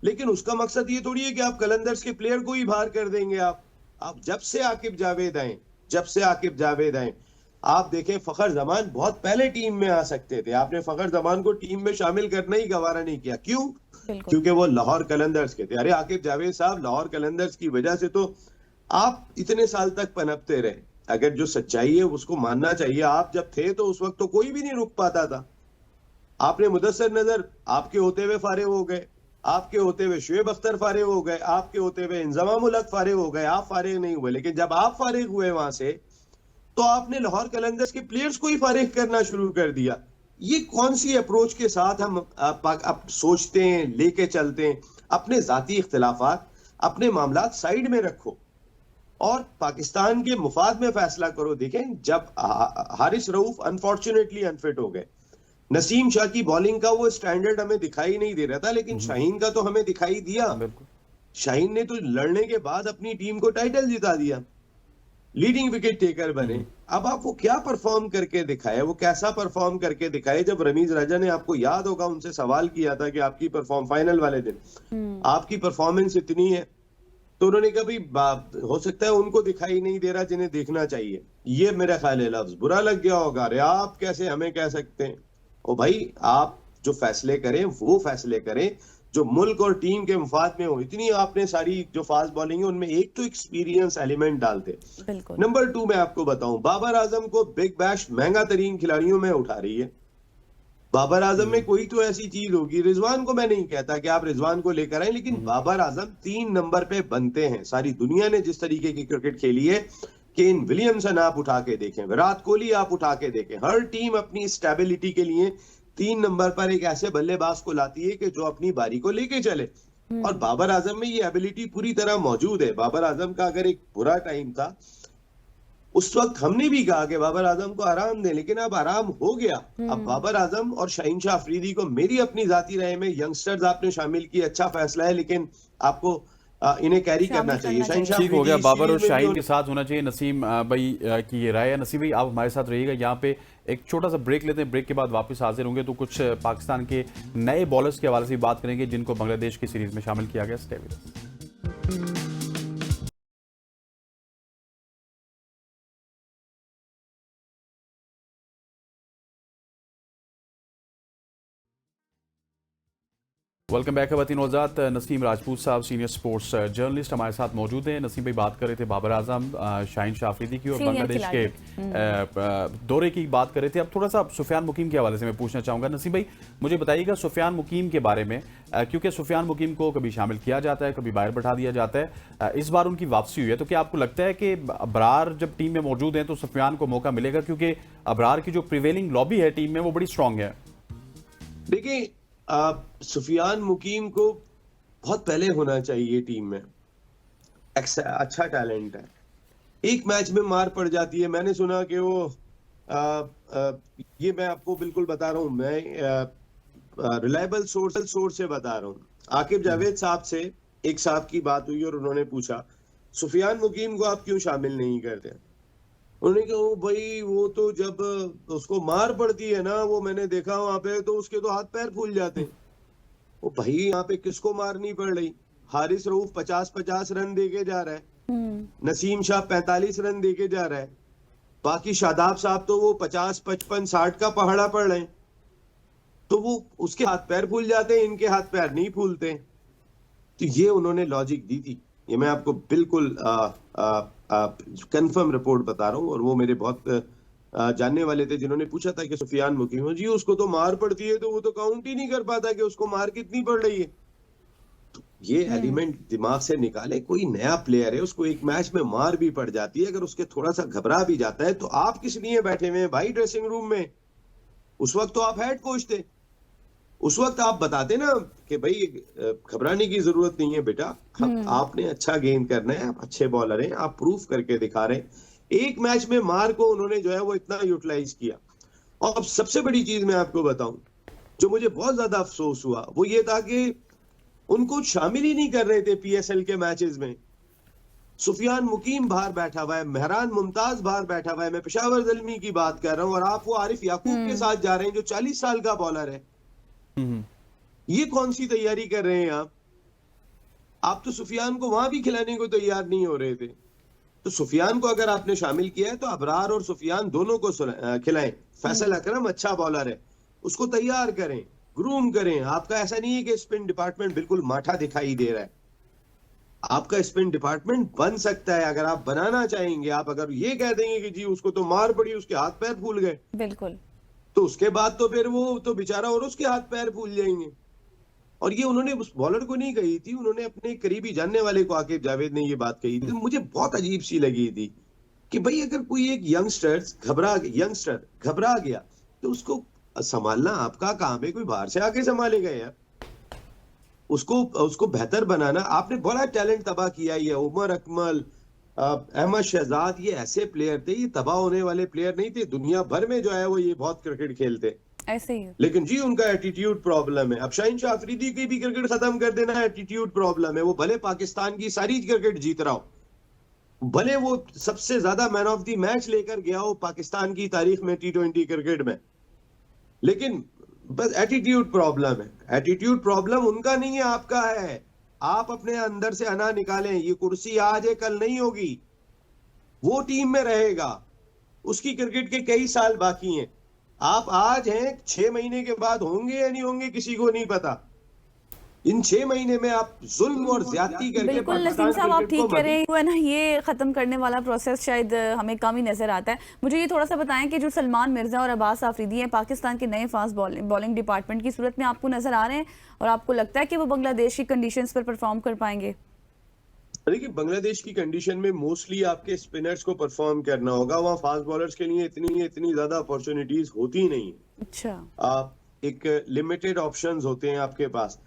लेकिन उसका मकसद ये थोड़ी है कि आप कलंदर्स के प्लेयर को ही बाहर कर देंगे। आप जब से आकिब जावेद आए आप देखें, फखर जमान बहुत पहले टीम में आ सकते थे, आपने फखर जमान को टीम में शामिल करना ही गवारा नहीं किया। क्यों? क्योंकि वो लाहौर कलंदर्स के थे। अरे आकिब जावेद साहब, लाहौर कलंदर्स की वजह से तो आप इतने साल तक पनपते रहे। अगर जो सच्चाई है उसको मानना चाहिए। आप जब थे तो उस वक्त तो कोई भी नहीं रुक पाता था। आपने मुदस्सर नजर आपके होते हुए फारिग हो गए, आपके होते हुए शुएब अख्तर फारिग हो गए, आपके होते हुए इंजमामुल हक फारिग हो गए, आप फारिग नहीं हुए। लेकिन जब आप फारिग हुए वहां से, तो आपने लाहौर कलंदर्स के प्लेयर्स को ही फारिग करना शुरू कर दिया। ये कौन सी अप्रोच के साथ हम आप सोचते हैं, लेके चलते हैं? अपने जाती इख्तिलाफात, अपने मामलात साइड में रखो और पाकिस्तान के मुफाद में फैसला करो। देखें, जब हारिस रऊफ अनफॉर्चुनेटली अनफिट हो गए, नसीम शाह की बॉलिंग का वो स्टैंडर्ड हमें दिखाई नहीं दे रहा था, लेकिन शाहीन का तो हमें दिखाई दिया। शाहीन ने तो लड़ने के बाद अपनी टीम को टाइटल जिता दिया, लीडिंग विकेट टेकर बने। अब आप वो क्या परफॉर्म करके दिखाए, वो कैसा परफॉर्म करके दिखाए? जब रमीज राजा ने, आपको याद होगा, उनसे सवाल किया था कि आपकी फाइनल वाले दिन आपकी परफॉर्मेंस इतनी है, तो उन्होंने कहा भाई हो सकता है उनको दिखाई नहीं दे रहा जिन्हें देखना चाहिए। ये मेरा ख्याल है लफ्ज बुरा लग गया होगा, अरे आप कैसे हमें कह सकते हैं। ओ भाई, आप जो फैसले करें वो फैसले करें जो मुल्क और टीम के मुफाद में हो। इतनी आपने सारी जो फास्ट बॉलिंग है उनमें एक तो एक्सपीरियंस एलिमेंट डालते। नंबर 2 मैं आपको बताऊं, बाबर आजम को बिग बैश महंगा तरीन खिलाड़ियों में उठा रही है। बाबर आजम में कोई तो ऐसी चीज होगी, रिजवान को मैं नहीं कहता कि आप रिजवान को लेकर आए, लेकिन बाबर आजम 3 नंबर पे बनते हैं। सारी दुनिया ने जिस तरीके की क्रिकेट खेली है, केन विलियमसन आप उठा के देखें, विराट कोहली आप उठा के देखें, हर टीम अपनी स्टेबिलिटी के लिए 3 नंबर पर एक ऐसे बल्लेबाज को लाती है कि जो अपनी बारी को लेके चले, और बाबर आजम में ये एबिलिटी पूरी तरह मौजूद है। बाबर आजम का अगर एक बुरा टाइम था, उस वक्त हमने भी कहा कि बाबर आजम को आराम दें, लेकिन अब आराम हो गया। अब बाबर आजम और शाहीन शाह अफरीदी को मेरी अपनी जाती राय में यंगस्टर्स आपने शामिल की, अच्छा फैसला है, लेकिन आपको इन्हें कैरी करना चाहिए। शाहीन शाह ठीक हो गया, बाबर और शाहीन के साथ होना चाहिए। नसीम भाई की ये राय है। नसीम भाई, आप हमारे साथ रहिएगा। यहाँ पे एक छोटा सा ब्रेक लेते हैं, ब्रेक के बाद वापस हाजिर होंगे तो कुछ पाकिस्तान के नए बॉलर्स के हवाले से बात करेंगे जिनको बांग्लादेश की सीरीज में शामिल किया गया। Stay with us. Welcome back खवातीन औज़ात। नसीम राजपूत साहब सीनियर स्पोर्ट्स जर्नलिस्ट हमारे साथ मौजूद हैं। नसीम भाई, बात कर रहे थे बाबर आजम, शाहीन शाह अफरीदी की और बांग्लादेश के दौरे की बात कर रहे थे। अब थोड़ा सा सुफियान मुकीम के हवाले से मैं पूछना चाहूँगा। नसीम भाई, मुझे बताइएगा सुफियान मुकीम के बारे में, क्योंकि सुफियान मुकीम को कभी शामिल किया जाता है, कभी बाहर बैठा दिया जाता है। इस बार उनकी वापसी हुई है, तो क्या आपको लगता है कि अबरार जब टीम में मौजूद हैं तो सुफियान को मौका मिलेगा, क्योंकि अबरार की जो प्रिवेलिंग लॉबी है टीम में वो बड़ी स्ट्रांग है? देखिए, सुफियान मुकीम को बहुत पहले होना चाहिए टीम में। अच्छा टैलेंट है, एक मैच में मार पड़ जाती है। मैंने सुना कि वो ये मैं आपको बिल्कुल बता रहा हूँ, मैं रिलायबल सोर्स से बता रहा हूँ। आकिब जावेद साहब से एक साहब की बात हुई और उन्होंने पूछा सुफियान मुकीम को आप क्यों शामिल नहीं करते। उन्होंने कहा भाई वो तो जब उसको मार पड़ती है ना, वो मैंने देखा वहां पे, तो उसके तो हाथ पैर फूल जाते हैं। वो भाई यहाँ पे किसको मारनी पड़ रही? हारिस रऊफ 50-50 रन देके जा रहा है, नसीम शाह 45 रन देके जा रहा है, बाकी शादाब साहब तो वो 50, 55, 60 का पहाड़ा पड़ रहे हैं। तो वो उसके हाथ पैर फूल जाते हैं, इनके हाथ पैर नहीं फूलते। तो ये उन्होंने लॉजिक दी थी, ये मैं आपको बिल्कुल कंफर्म रिपोर्ट बता रहा हूँ। और वो मेरे बहुत जानने वाले थे जिन्होंने पूछा था कि सुफियान मुकीम जी उसको तो मार पड़ती है, तो वो तो काउंट ही नहीं कर पाता कि उसको मार कितनी पड़ रही है। तो ये एलिमेंट दिमाग से निकाले। कोई नया प्लेयर है, उसको एक मैच में मार भी पड़ जाती है, अगर उसके थोड़ा सा घबरा भी जाता है तो आप किस लिए बैठे हुए हैं भाई ड्रेसिंग रूम में? उस वक्त तो आप हेड कोच थे, उस वक्त आप बताते ना कि भाई घबराने की जरूरत नहीं है बेटा, आपने अच्छा गेंद करना है, आप अच्छे बॉलर हैं, आप प्रूफ करके दिखा रहे हैं। एक मैच में मार को उन्होंने जो है वो इतना यूटिलाइज किया। और अब सबसे बड़ी चीज मैं आपको बताऊं, जो मुझे बहुत ज्यादा अफसोस हुआ वो ये था कि उनको शामिल ही नहीं कर रहे थे पीएसएल के मैचेस में। सुफियान मुकीम बाहर बैठा हुआ है, मेहरान मुमताज बाहर बैठा हुआ है, मैं पेशावर ज़ल्मी की बात कर रहा हूं, और आप वो आरिफ याकूब के साथ जा रहे हैं जो 40 साल का बॉलर है। ये कौन सी तैयारी कर रहे हैं आप? आप तो सुफियान को वहां भी खिलाने को तैयार नहीं हो रहे थे। तो सुफियान को अगर आपने शामिल किया है तो अबरार और सुफियान दोनों को खिलाएं। फैसल अकरम अच्छा बॉलर है, उसको तैयार करें, ग्रूम करें। आपका ऐसा नहीं है कि स्पिन डिपार्टमेंट बिल्कुल माठा दिखाई दे रहा है। आपका स्पिन डिपार्टमेंट बन सकता है अगर आप बनाना चाहेंगे। आप अगर ये कह देंगे कि जी उसको तो मार पड़ी, उसके हाथ पैर फूल गए, बिल्कुल, तो उसके बाद तो फिर वो तो बेचारा और उसके हाथ पैर फूल जाएंगे। और ये उन्होंने उस बॉलर को नहीं कही थी, उन्होंने अपने करीबी जानने वाले को आकिब जावेद ने ये बात कही थी। मुझे बहुत अजीब सी लगी थी कि भाई अगर कोई एक यंगस्टर घबरा गया तो उसको संभालना आपका काम है, कोई बाहर से आके संभालेगा यार। उसको बेहतर बनाना। आपने बड़ा टैलेंट तबाह किया। ये उमर अकमल, अहमद शहजाद, ये ऐसे प्लेयर थे, ये तबाह होने वाले प्लेयर नहीं थे। दुनिया भर में जो है वो ये बहुत क्रिकेट खेलते ऐसे ही, लेकिन जी उनका एटीट्यूड प्रॉब्लम है। अब शाहीन शाह अफरीदी की भी क्रिकेट खत्म कर देना एटीट्यूड प्रॉब्लम है। वो भले पाकिस्तान की सारी क्रिकेट जीत रहा हो, भले वो सबसे ज्यादा मैन ऑफ द मैच लेकर गया हो पाकिस्तान की तारीख में T20 क्रिकेट में, लेकिन बस एटीट्यूड प्रॉब्लम है। एटीट्यूड प्रॉब्लम उनका नहीं है, आपका है। आप अपने अंदर से अना निकालें। ये कुर्सी आज है कल नहीं होगी, वो टीम में रहेगा, उसकी क्रिकेट के कई साल बाकी हैं। आप आज हैं, 6 महीने के बाद होंगे या नहीं होंगे किसी को नहीं पता। इन 6 महीने में आप जुल्म और ज्यादती करके, बिल्कुल नसीम साहब आप ठीक कह रहे हैं ना, ये खत्म करने वाला प्रोसेस शायद हमें कम ही नजर आता है। मुझे ये थोड़ा सा बताएं कि जो सलमान मिर्जा और अब्बास आफरीदी हैं पाकिस्तान के नए फास्ट बॉलिंग डिपार्टमेंट की सूरत में आपको नजर आ रहे हैं, और आपको लगता है कि वो बांग्लादेश की कंडीशंस पर परफॉर्म कर पाएंगे? देखिए, बांग्लादेश की कंडीशन में मोस्टली आपके स्पिनर्स को परफॉर्म करना होगा। वहाँ फास्ट बॉलर्स के लिए इतनी ज्यादा अपॉर्चुनिटीज होती नहीं। अच्छा, आप एक लिमिटेड ऑप्शंस होते हैं आपके पास।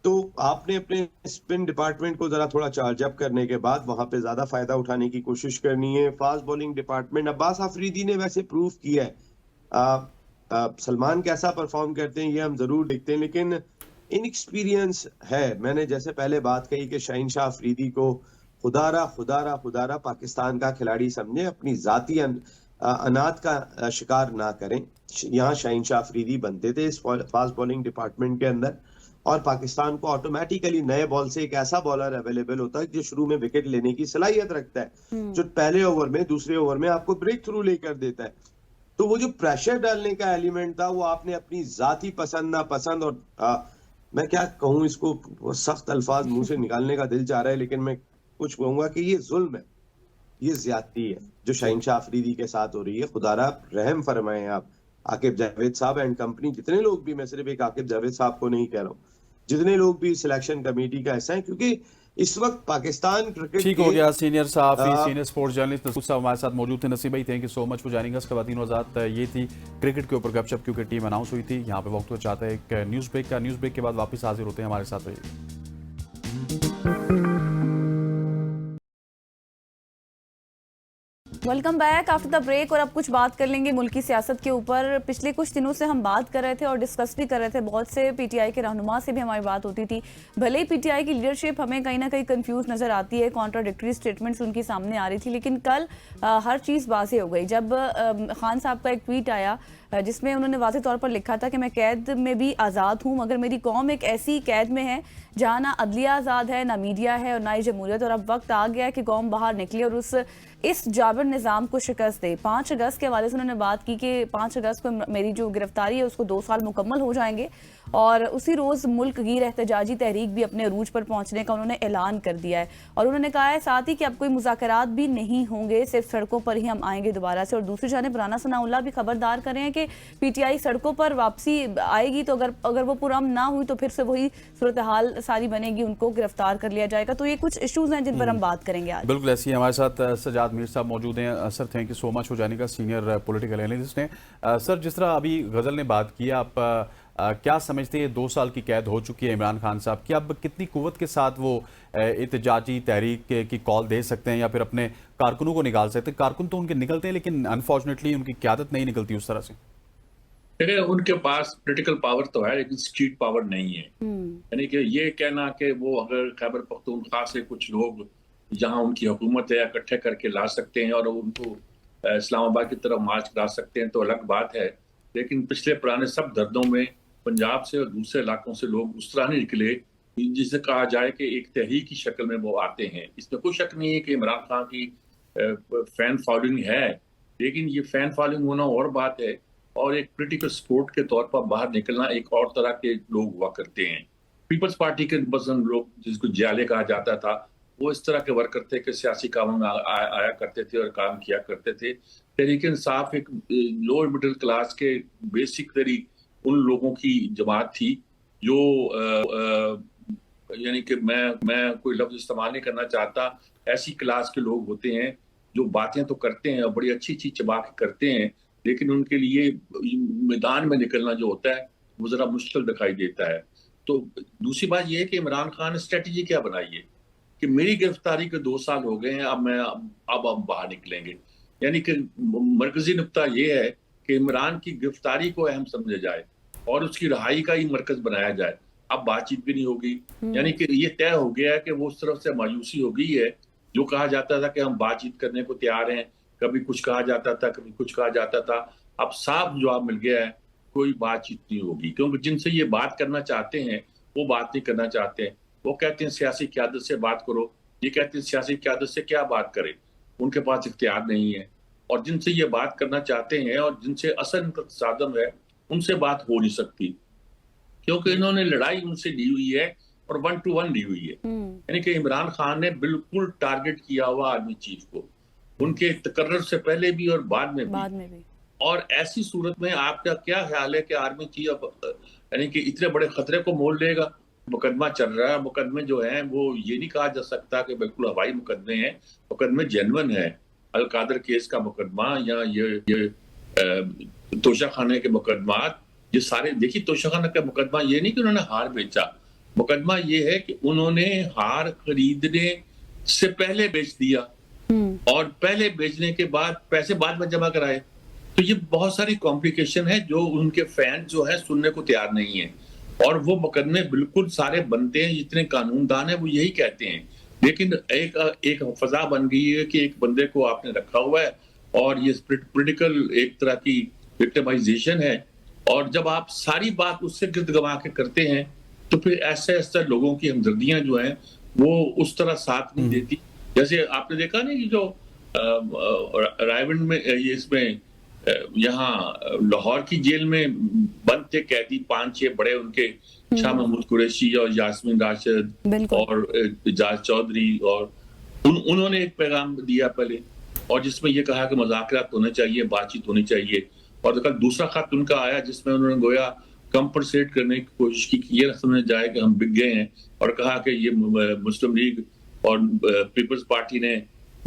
तो आपने अपने स्पिन डिपार्टमेंट को जरा थोड़ा चार्ज अप करने के बाद वहां पे ज्यादा फायदा उठाने की कोशिश करनी है। Fast bowling department, Abbas Afridi ने वैसे प्रूफ किया है। सलमान कैसा परफॉर्म करते हैं ये हम जरूर देखते हैं, लेकिन इनएक्सपीरियंस है। मैंने जैसे पहले बात कही कि शाहीन शाह अफरीदी को खुदारा पाकिस्तान का खिलाड़ी समझे, अपनी जाती अनाथ का शिकार ना करें। यहाँ शाहीन शाह अफरीदी बनते थे इस फास्ट बॉलिंग डिपार्टमेंट के अंदर, और पाकिस्तान को ऑटोमेटिकली नए बॉल से एक ऐसा बॉलर अवेलेबल होता है जो शुरू में विकेट लेने की सलाहियत रखता है, जो पहले ओवर में दूसरे ओवर में आपको ब्रेक थ्रू लेकर देता है। तो वो जो प्रेशर डालने का एलिमेंट था वो आपने अपनी जाती पसंद नापसंद, और मैं क्या कहूँ इसको, सख्त अल्फाज मुंह से निकालने का दिल चाह रहा है, लेकिन मैं कुछ कहूंगा कि ये जुल्म है, ये ज्यादती है जो शाहीन शाह अफरीदी के साथ हो रही है। खुदारा रहम फरमाएं आप, आकिब जावेद साहब एंड कंपनी, जितने लोग भी, मैं सिर्फ एक आकिब जावेद साहब को नहीं कह रहा हूँ, जितने लोग भी सिलेक्शन कमेटी का हिस्सा है, क्योंकि इस वक्त पाकिस्तान क्रिकेट ठीक हो गया। सीनियर साहब, सीनियर स्पोर्ट्स जर्नलिस्ट नसीब साहब हमारे साथ मौजूद थे। नसीब भाई, thank you so much for joining us. खवातीन वज़ात ये थी क्रिकेट के ऊपर गपशप, क्योंकि टीम अनाउंस हुई थी। यहाँ पे वक्त हो चाहता है एक न्यूज़ ब्रेक का। न्यूज़ ब्रेक के बाद वापस हाजिर होते हैं, हमारे साथ रहिए। Welcome back after the break. और अब कुछ बात कर लेंगे मुल्क की सियासत के ऊपर। पिछले कुछ दिनों से हम बात कर रहे थे और डिस्कस भी कर रहे थे, बहुत से पीटीआई के रहनुमा से भी हमारी बात होती थी। भले ही पीटीआई की लीडरशिप हमें कहीं ना कहीं कंफ्यूज नजर आती है, कॉन्ट्राडिक्टरी स्टेटमेंट्स उनकी सामने आ रही थी, लेकिन कल हर चीज़ वाज़ेह हो गई जब खान साहब का एक ट्वीट आया जिसमें उन्होंने वाज़ेह तौर पर लिखा था कि मैं कैद में भी आज़ाद हूँ, मगर मेरी कौम एक ऐसी कैद में है जहाँ ना अदलिया आज़ाद है, ना मीडिया है और ना ही जमहूरियत, और अब वक्त आ गया है कि कौम बाहर निकले और इस जाबिर निज़ाम को शिकस्त दे। 5 अगस्त के हवाले से उन्होंने बात की कि 5 अगस्त को मेरी जो गिरफ्तारी है उसको 2 साल मुकम्मल हो जाएंगे, और उसी रोज़ मुल्क गिर एहतजाजी तहरीक भी अपने अरूज पर पहुंचने का उन्होंने ऐलान कर दिया है। और उन्होंने कहा है साथ ही कि अब कोई मुज़ाकरात भी नहीं होंगे, सिर्फ सड़कों पर ही हम आएंगे दोबारा से। और दूसरी जानिब राना सनाउल्लाह भी खबरदार कर रहे हैं कि पीटीआई सड़कों पर वापसी आएगी तो अगर वो पुरअमन ना हुई तो फिर से वही सूरत हाल सारी बनेगी, उनको गिरफ्तार कर लिया जाएगा। तो ये कुछ इशूज हैं जिन पर हम बात करेंगे आज। बिल्कुल ऐसी हमारे साथ सजाद मीर साहब मौजूद हैं। Sir, thank you so much हो जाने का, सीनियर पॉलिटिकल एनालिस्ट हैं। सर, जिस तरह अभी गजल ने बात की, आप क्या समझते हैं 2 साल की कैद हो चुकी है इमरान खान साहब की, अब कितनी कुव्वत के साथ वो एहतजाजी तहरीक की कॉल दे सकते हैं या फिर अपने कारकुनों को निकाल सकते हैं? कारकुन तो उनके निकलते हैं, लेकिन अनफॉर्चुनेटली उनकी क़यादत नहीं निकलती उस तरह से। देखिए, उनके पास पॉलिटिकल पावर तो है, लेकिन स्ट्रीट पावर नहीं है। यानी कि ये कहना कि वो अगर खैबर पख्तूनख्वा से कुछ लोग जहां उनकी हुकूमत है इकट्ठे करके ला सकते हैं और उनको इस्लामाबाद की तरफ मार्च करा सकते हैं तो अलग बात है, लेकिन पिछले पुराने सब दर्दों में पंजाब से और दूसरे इलाकों से लोग उस तरह नहीं निकले जिसे कहा जाए कि एक तहरीक की शक्ल में वो आते हैं। इसमें कोई शक नहीं है कि इमरान खान की फैन फॉलोइंग है, लेकिन ये फैन फॉलोइंग होना और बात है, और एक पॉलिटिकल सपोर्ट के तौर पर बाहर निकलना एक और तरह के लोग हुआ करते हैं। पीपल्स पार्टी के पसंद लोग, जिसको जियाले कहा जाता था, वो इस तरह के वर्कर थे कि सियासी कामों में आया करते थे और काम किया करते थे। तहरीक इंसाफ एक लोअर मिडिल क्लास के बेसिक तरीक उन लोगों की जमात थी जो यानी कि मैं कोई लफ्ज इस्तेमाल नहीं करना चाहता, ऐसी क्लास के लोग होते हैं जो बातें तो करते हैं और बड़ी अच्छी अच्छी चबा के करते हैं, लेकिन उनके लिए मैदान में निकलना जो होता है वो जरा मुश्किल दिखाई देता है। तो दूसरी बात यह है कि इमरान खान ने स्ट्रेटजी क्या बनाई है कि मेरी गिरफ्तारी के 2 साल हो गए हैं, अब हम बाहर निकलेंगे। यानी कि मरकजी नुक्ता ये है कि इमरान की गिरफ्तारी को अहम समझा जाए और उसकी रहाई का ही मरकज बनाया जाए। अब बातचीत भी नहीं होगी, यानी कि ये तय हो गया है कि वो उस तरफ से मायूसी हो गई है। जो कहा जाता था कि हम बातचीत करने को तैयार हैं, कभी कुछ कहा जाता था, कभी कुछ कहा जाता था, अब साफ जवाब मिल गया है, कोई बातचीत नहीं होगी, क्योंकि जिनसे ये बात करना चाहते हैं वो बात नहीं करना चाहते हैं। वो कहते हैं सियासी क़यादत से बात करो, ये कहते हैं सियासी क़यादत से क्या बात करें, उनके पास इख्तियार नहीं है। और जिनसे ये बात करना चाहते हैं और जिनसे असल साधन है, उनसे बात हो नहीं सकती, क्योंकि इन्होंने लड़ाई उनसे ली हुई है और 1 to 1 ली हुई है। यानी कि इमरान खान ने बिल्कुल टारगेट किया हुआ आर्मी चीफ को, उनके तकर्रर से पहले भी और बाद में भी। और ऐसी सूरत में आपका क्या ख्याल है कि आर्मी चीफ यानी कि इतने बड़े खतरे को मोल लेगा? मुकदमा चल रहा है, मुकदमे जो हैं वो ये नहीं कहा जा सकता कि बिल्कुल हवाई मुकदमे हैं, मुकदमे जेन्युइन है। अलकादर केस का मुकदमा या ये तोशाखाने के मुकदमात, ये सारे देखिए, तोशाखाना का मुकदमा ये नहीं कि उन्होंने हार बेचा, मुकदमा ये है कि उन्होंने हार खरीदने से पहले बेच दिया और पहले बेचने के बाद पैसे बाद में जमा कराए। तो ये बहुत सारी कॉम्प्लिकेशन है जो उनके फैन जो है सुनने को तैयार नहीं है, और वो मुकदमे बिल्कुल सारे बनते हैं, जितने कानूनदान है वो यही कहते हैं। लेकिन एक फजा बन गई है कि एक बंदे को आपने रखा हुआ है और ये पॉलिटिकल एक तरह की विक्टिमाइजेशन है। और जब आप सारी बात उससे गिर्द गंवा के करते हैं तो फिर ऐसे ऐसे लोगों की हमदर्दियां जो हैं वो उस तरह साथ नहीं देती। जैसे आपने देखा ना कि जो रायबंद में ये इसमें यहाँ लाहौर की जेल में बंद थे कैदी 5-6 बड़े उनके, शाह महमूद कुरैशी और यास्मीन राशिद और एजाज चौधरी, और उन्होंने एक पैगाम दिया पहले और जिसमें ये कहा कि मुज़ाकरात होने चाहिए, बातचीत होनी चाहिए। और कल दूसरा खत उनका आया जिसमें उन्होंने गोया कंपनसेट करने की कोशिश की कि ये समझ जाए कि हम बिक गए हैं, और कहा कि ये मुस्लिम लीग और पीपल्स पार्टी ने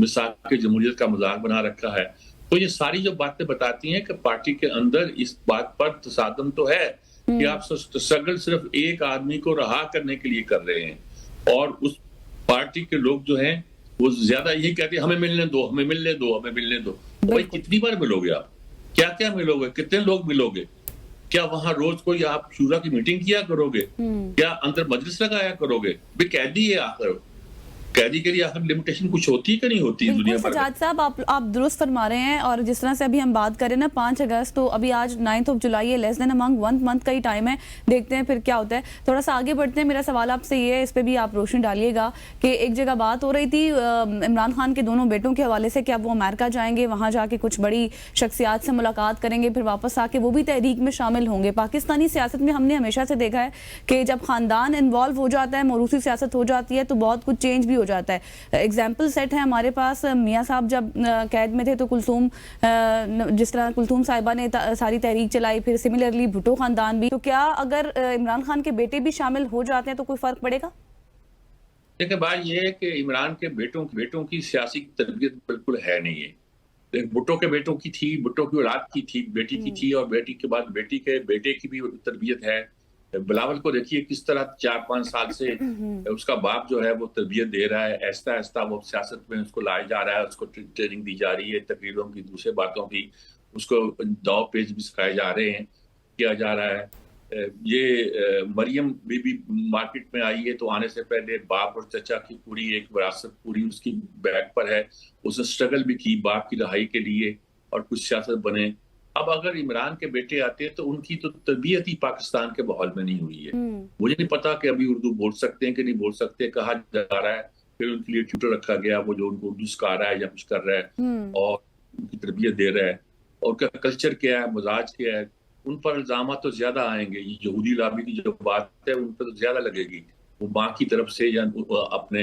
मिसाक जमहूरियत का मजाक बना रखा है। तो ये सारी जो बातें बताती हैं कि पार्टी के अंदर इस बात पर तसादम तो है कि आप स्ट्रगल सिर्फ एक आदमी को रहा करने के लिए कर रहे हैं, और उस पार्टी के लोग जो हैं वो ज्यादा यही कहते हैं हमें मिलने दो, हमें मिलने दो, हमें मिलने दो। तो भाई कितनी बार मिलोगे आप, क्या क्या मिलोगे, कितने लोग मिलोगे? क्या वहां रोज कोई आप शूरा की मीटिंग किया करोगे? क्या अंदर मजलिस लगाया करोगे? भी कैदी है आखिर, कैदी के लिए आखिर लिमिटेशन कुछ होती है कि नहीं होती है दुनिया भर में? सजाद साहब आप दुरुस्त फरमा रहे हैं, और जिस तरह से अभी हम बात करें ना 5 अगस्त, तो अभी आज 9 जुलाई है, लेस देन अमंग 1 मंथ का ही टाइम है, देखते हैं फिर क्या होता है। थोड़ा सा आगे बढ़ते हैं, मेरा सवाल आपसे ये है, इस पे भी आप रोशनी डालिएगा कि एक जगह बात हो रही थी इमरान खान के दोनों बेटों के हवाले से, क्या वो अमेरिका जाएंगे, वहाँ जाके कुछ बड़ी शख्सियात से मुलाकात करेंगे, फिर वापस आके वो भी तहरीक में शामिल होंगे। पाकिस्तानी सियासत में हमने हमेशा से देखा है कि जब खानदान इन्वॉल्व हो जाता है, मौरूसी सियासत हो जाती है, तो बहुत कुछ चेंज भी हो जाता है। एग्जाम्पल सेट है हमारे पास, मियाँ साहब जब कैद में थे तो कुलसूम, जिस तरह कुलसूम साहिबा ने सारी तहरीक चलाई, फिर सिमिलरली भुट्टो खानदान भी। तो क्या अगर इमरान खान के बेटे भी शामिल हो जाते हैं तो कोई फर्क पड़ेगा? देखिए बात यह है कि इमरान के बेटों की सियासी तरबियत बिल्कुल है नहीं है। भुट्टो के बेटों की थी, भुट्टो की औलाद की थी, बेटी की थी, और बेटी के बाद बेटी के बेटे की भी तरबियत है। बिलावल को देखिए किस तरह 4-5 साल से उसका बाप जो है वो तरबियत दे रहा है, ऐसा ऐसा वो सियासत में उसको लाया जा रहा है, उसको ट्रेनिंग दी जा रही है, तकरीरों की, दूसरे बातों की, उसको दाव पेज भी सिखाए जा रहे हैं, किया जा रहा है। ये मरियम बीबी मार्केट में आई है तो आने से पहले बाप और चचा की पूरी एक विरासत पूरी उसकी बैक पर है, उसने स्ट्रगल भी की बाप की रहाई के लिए और कुछ सियासत बने। अब अगर इमरान के बेटे आते हैं तो उनकी तो तरबियत ही पाकिस्तान के माहौल में नहीं हुई है। मुझे नहीं पता कि अभी उर्दू बोल सकते हैं कि नहीं बोल सकते, कहा जा रहा है, फिर उनके लिए ट्यूटर रखा गया वो जो उनको उर्दू सिखा रहा है या कुछ कर रहा है और उनकी तरबियत दे रहा है, और उनका कल्चर क्या है, मजाज क्या है, उन पर इल्जाम तो ज्यादा आएंगे। ये यहूदी लाबी की जो बात है उन पर तो ज्यादा लगेगी, वो माँ की तरफ से या अपने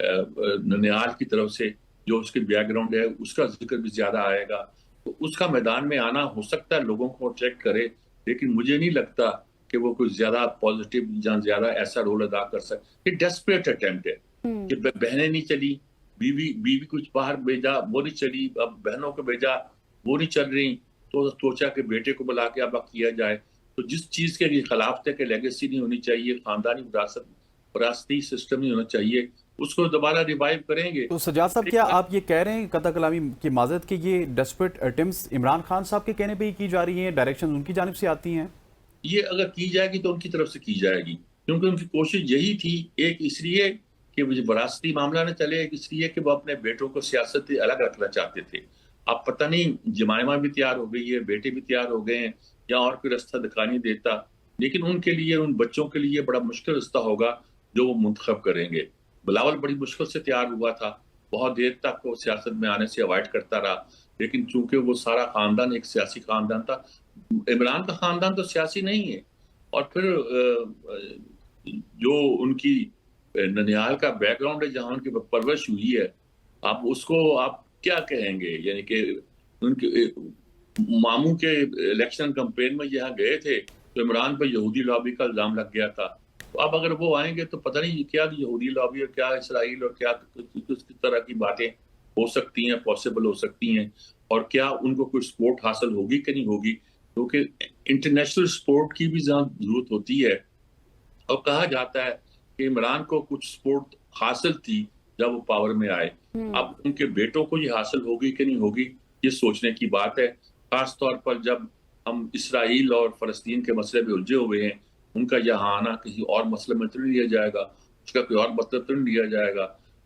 ननियाल की तरफ से जो उसके बैकग्राउंड है उसका जिक्र भी ज्यादा आएगा। तो उसका मैदान में आना हो सकता है लोगों को अट्रैक्ट करे, लेकिन मुझे नहीं लगता कि वो कोई ज्यादा पॉजिटिव या ज्यादा ऐसा रोल अदा कर सकते। ये डेस्परेट अटेम्प्ट है कि बहनें नहीं चली, बीवी कुछ बाहर भेजा वो नहीं चली, अब बहनों को भेजा वो नहीं चल रही, तो सोचा कि बेटे को बुला के अब किया जाए। तो जिस चीज के खिलाफ थे कि लेगेसी नहीं होनी चाहिए, खानदानी विरासती सिस्टम नहीं होना चाहिए, उसको दोबारा रिवाइव करेंगे। तो सजाद साहब क्या आप ये कह रहे हैं कतई कलामी की माजरत कि ये डेस्परेट अटेम्प्ट्स इमरान खान साहब के कहने पे ही की जा रही हैं, डायरेक्शन उनकी जानिब से आती हैं? ये अगर की जाएगी तो उनकी तरफ से की जाएगी, क्योंकि उनकी कोशिश यही थी, एक इसलिए कि विरासती मामला न चले, एक इसलिए कि वो अपने बेटों को सियासत से अलग रखना चाहते थे। अब पता नहीं जमाइमा भी तैयार हो गई है, बेटे भी तैयार हो गए हैं, या और कोई रास्ता दिखा नहीं देता, लेकिन उनके लिए, उन बच्चों के लिए बड़ा मुश्किल रास्ता होगा जो वो मुंतखब करेंगे। बिलावल बड़ी मुश्किल से तैयार हुआ था, बहुत देर तक वो सियासत में आने से अवॉइड करता रहा, लेकिन चूंकि वो सारा खानदान एक सियासी खानदान था, इमरान का खानदान तो सियासी नहीं है, और फिर जो उनकी ननिहाल का बैकग्राउंड है जहाँ उनकी परवरिश हुई है, आप उसको आप क्या कहेंगे? यानी कि उनके मामू के इलेक्शन कैंपेन में यहाँ गए थे तो इमरान पर यहूदी लॉबी का इल्जाम लग गया था। तो अब अगर वो आएंगे तो पता नहीं क्या यहूदी लॉबी और क्या इसराइल और क्या किस तरह की बातें हो सकती हैं, पॉसिबल हो सकती हैं, और क्या उनको कोई सपोर्ट हासिल होगी कि नहीं होगी, क्योंकि इंटरनेशनल सपोर्ट की भी जरूरत होती है। और कहा जाता है कि इमरान को कुछ सपोर्ट हासिल थी जब वो पावर में आए, अब उनके बेटों को ये हासिल होगी कि नहीं होगी ये सोचने की बात है, खास तौर पर जब हम इसराइल और फलस्तीन के मसले में उलझे हुए हैं। उनका यहाँ आना किसी और मसले में तो नहीं लिया जाएगा, उसका कोई और मतलब तो नहीं लिया जाएगा,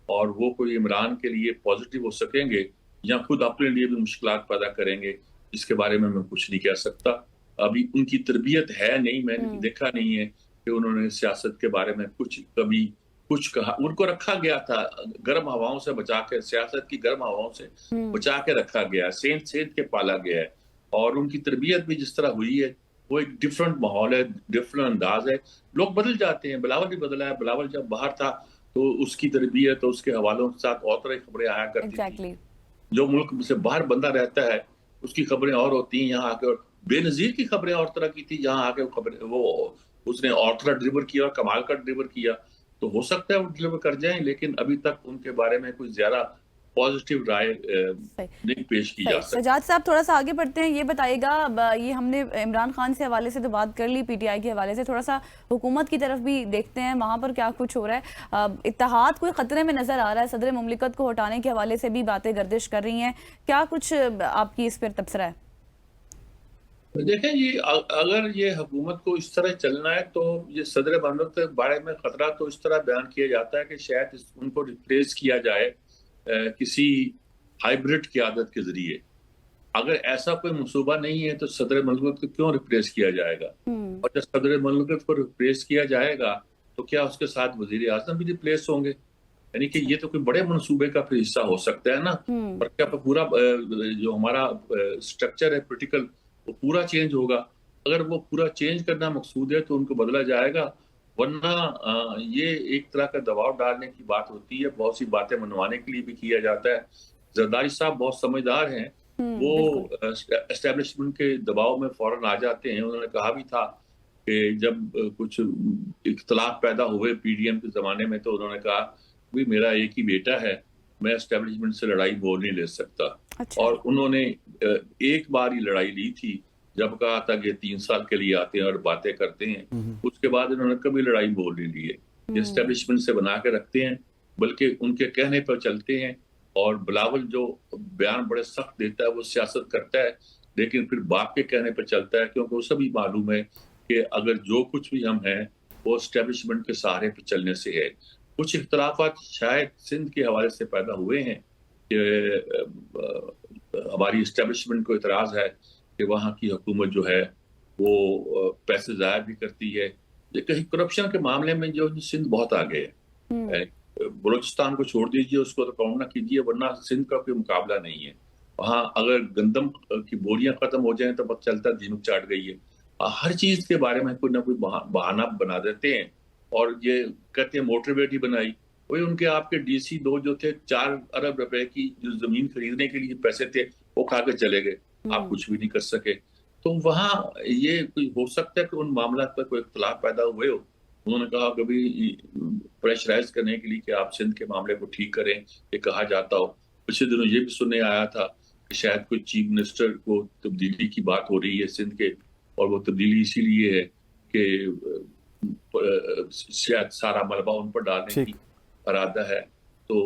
और वो कोई इमरान के लिए पॉजिटिव हो सकेंगे या खुद अपने लिए भी मुश्किलात पैदा करेंगे, इसके बारे में मैं कुछ नहीं कह सकता। अभी उनकी तरबियत है नहीं, मैंने देखा नहीं है कि उन्होंने सियासत के बारे में कभी कुछ कहा। उनको रखा गया था गर्म हवाओं से बचा के, सियासत की गर्म हवाओं से बचा के रखा गया, सेंध सेंध के पाला गया है। और उनकी तरबियत भी जिस तरह हुई है वो एक डिफरेंट माहौल है, डिफरेंट अंदाज है। लोग बदल जाते हैं, बिलावल भी बदला है। बिलावल जब बाहर था तो उसकी तरबियत और उसके हवालों के साथ और तरह की खबरें आया करती थी। जो मुल्क से बाहर बंदा रहता है उसकी खबरें और होती हैं, यहाँ आके बेनजीर की खबरें और तरह की थी, यहाँ आके खबरें वो उसने और तरह डिलीवर किया और कमाल का डिलीवर किया। तो हो सकता है वो डिलीवर कर जाएं, लेकिन अभी तक उनके बारे में कोई ज्यादा पॉजिटिव राय नहीं पेश की जा सकती। सजाद साहब थोड़ा सा आगे बढ़ते हैं, ये बताइएगा, ये हमने इमरान खान से हवाले से तो बात कर ली, पीटीआई के हवाले से थोड़ा सा हुकूमत की तरफ भी देखते हैं, वहां पर क्या कुछ हो रहा है। इत्तेहाद कोई खतरे में नजर आ रहा है, सदर मुमलिकत को हटाने के हवाले से भी बातें गर्दिश कर रही हैं, क्या कुछ आपकी इस पर तबसरा है? देखें, ये अगर ये हुकूमत को इस तरह चलना है तो ये सदर मुमलिकत के बारे में खतरा तो इस तरह बयान किया जाता है कि शायद उनको रिप्लेस किया जाए किसी हाइब्रिड क़यादत के जरिए। अगर ऐसा कोई मंसूबा नहीं है तो सदर मुमलिकत को क्यों रिप्लेस किया जाएगा? और जब सदर मुमलिकत को रिप्लेस किया जाएगा तो क्या उसके साथ वजीर आजम भी रिप्लेस होंगे? यानी कि ये तो कोई बड़े मंसूबे का फिर हिस्सा हो सकता है ना। और क्या पूरा जो हमारा स्ट्रक्चर है पोलिटिकल वो पूरा चेंज होगा? अगर वो पूरा चेंज करना मकसूद है तो उनको बदला जाएगा, वरना ये एक तरह का दबाव डालने की बात होती है, बहुत सी बातें मनवाने के लिए भी किया जाता है। जरदारी साहब बहुत समझदार हैं, वो एस्टेब्लिशमेंट के दबाव में फौरन आ जाते हैं। उन्होंने कहा भी था कि जब कुछ इख्तलाफ पैदा हुए पीडीएम के जमाने में तो उन्होंने कहा भी मेरा एक ही बेटा है, मैं एस्टेब्लिशमेंट से लड़ाई बोल नहीं ले सकता। अच्छा। और उन्होंने एक बार ही लड़ाई ली थी जब कहा था कि 3 साल के लिए आते हैं और बातें करते हैं। उसके बाद इन्होंने कभी लड़ाई बोल नहीं ली है। एस्टेब्लिशमेंट से बना के रखते हैं, बल्कि उनके कहने पर चलते हैं। और बिलावल जो बयान बड़े सख्त देता है वो सियासत करता है, लेकिन फिर बाप के कहने पर चलता है, क्योंकि उसे भी मालूम है कि अगर जो कुछ भी हम हैं वो एस्टेब्लिशमेंट के सहारे पर चलने से है। कुछ इख्तलाफात शायद सिंध के हवाले से पैदा हुए हैं कि हमारी एस्टेब्लिशमेंट को इतराज़ है कि वहाँ की हुकूमत जो है वो पैसे ज़ाया भी करती है। ये कहीं करप्शन के मामले में जो सिंध बहुत आगे है। बलूचिस्तान को छोड़ दीजिए, उसको तो काउंट ना कीजिए, वरना सिंध का कोई मुकाबला नहीं है। वहाँ अगर गंदम की बोरियां खत्म हो जाएं तो पता चलता झीनुक चाट गई है। हर चीज के बारे में कोई ना कोई बहाना बना देते हैं और ये कहते हैं मोटरवे ही बनाई। वही उनके आपके डीसी 2 जो थे 4 अरब रुपए की जो जमीन खरीदने के लिए पैसे थे वो खा के चले गए, आप कुछ भी नहीं कर सके। तो वहाँ ये कोई हो सकता है कि उन मामला पर कोई इख्तलाफ पैदा हुए हो। उन्होंने कहा कभी प्रेशराइज करने के लिए कि आप सिंध के मामले को ठीक करें, ये कहा जाता हो। पिछले दिनों ये भी सुनने आया था कि शायद कोई चीफ मिनिस्टर को तब्दीली की बात हो रही है सिंध के, और वो तब्दीली इसीलिए है कि शायद सारा मलबा उन पर डालने की इरादा है। तो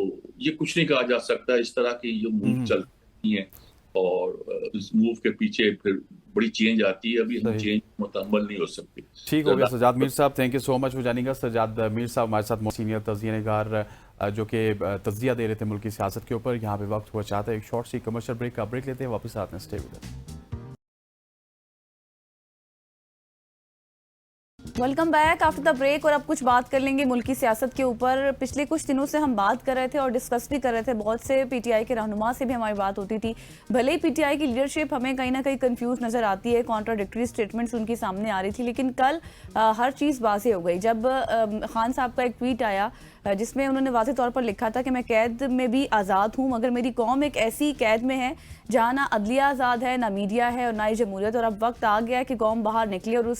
ये कुछ नहीं कहा जा सकता, इस तरह की जो मूव चलती है और इस मूव के पीछे फिर बड़ी चेंज आती है। अभी हम चेंज मुतहम्मल नहीं हो सकते। ठीक हो गया सजाद मीर साहब, थैंक यू सो मच। वो जानेगा सजाद मीर साहब हमारे साथ सीनियर तज़कियानगार जो कि तज़किया दे रहे थे मुल्क की सियासत के ऊपर। यहाँ पे वक्त हुआ चाहता है एक शॉर्ट सी कमर्शियल ब्रेक का, ब्रेक लेते हैं, वापस आते हैं, stay with us. Welcome back after the break. और अब कुछ बात कर लेंगे मुल्क की सियासत के ऊपर। पिछले कुछ दिनों से हम बात कर रहे थे और डिस्कस भी कर रहे थे, बहुत से पीटीआई के रहनुमा से भी हमारी बात होती थी। भले ही पीटीआई की लीडरशिप हमें कहीं ना कहीं कंफ्यूज नजर आती है, कॉन्ट्राडिक्टरी स्टेटमेंट्स उनकी सामने आ रही थी, लेकिन कल हर चीज़ वाज़ेह हो गई जब खान साहब का एक ट्वीट आया जिसमें उन्होंने वाज़ेह तौर पर लिखा था कि मैं कैद में भी आज़ाद हूँ, मगर मेरी कौम एक ऐसी कैद में है जहाँ ना अदलिया आज़ाद है, ना मीडिया है और ना ही जमहूरियत, और अब वक्त आ गया है कि कौम बाहर निकले और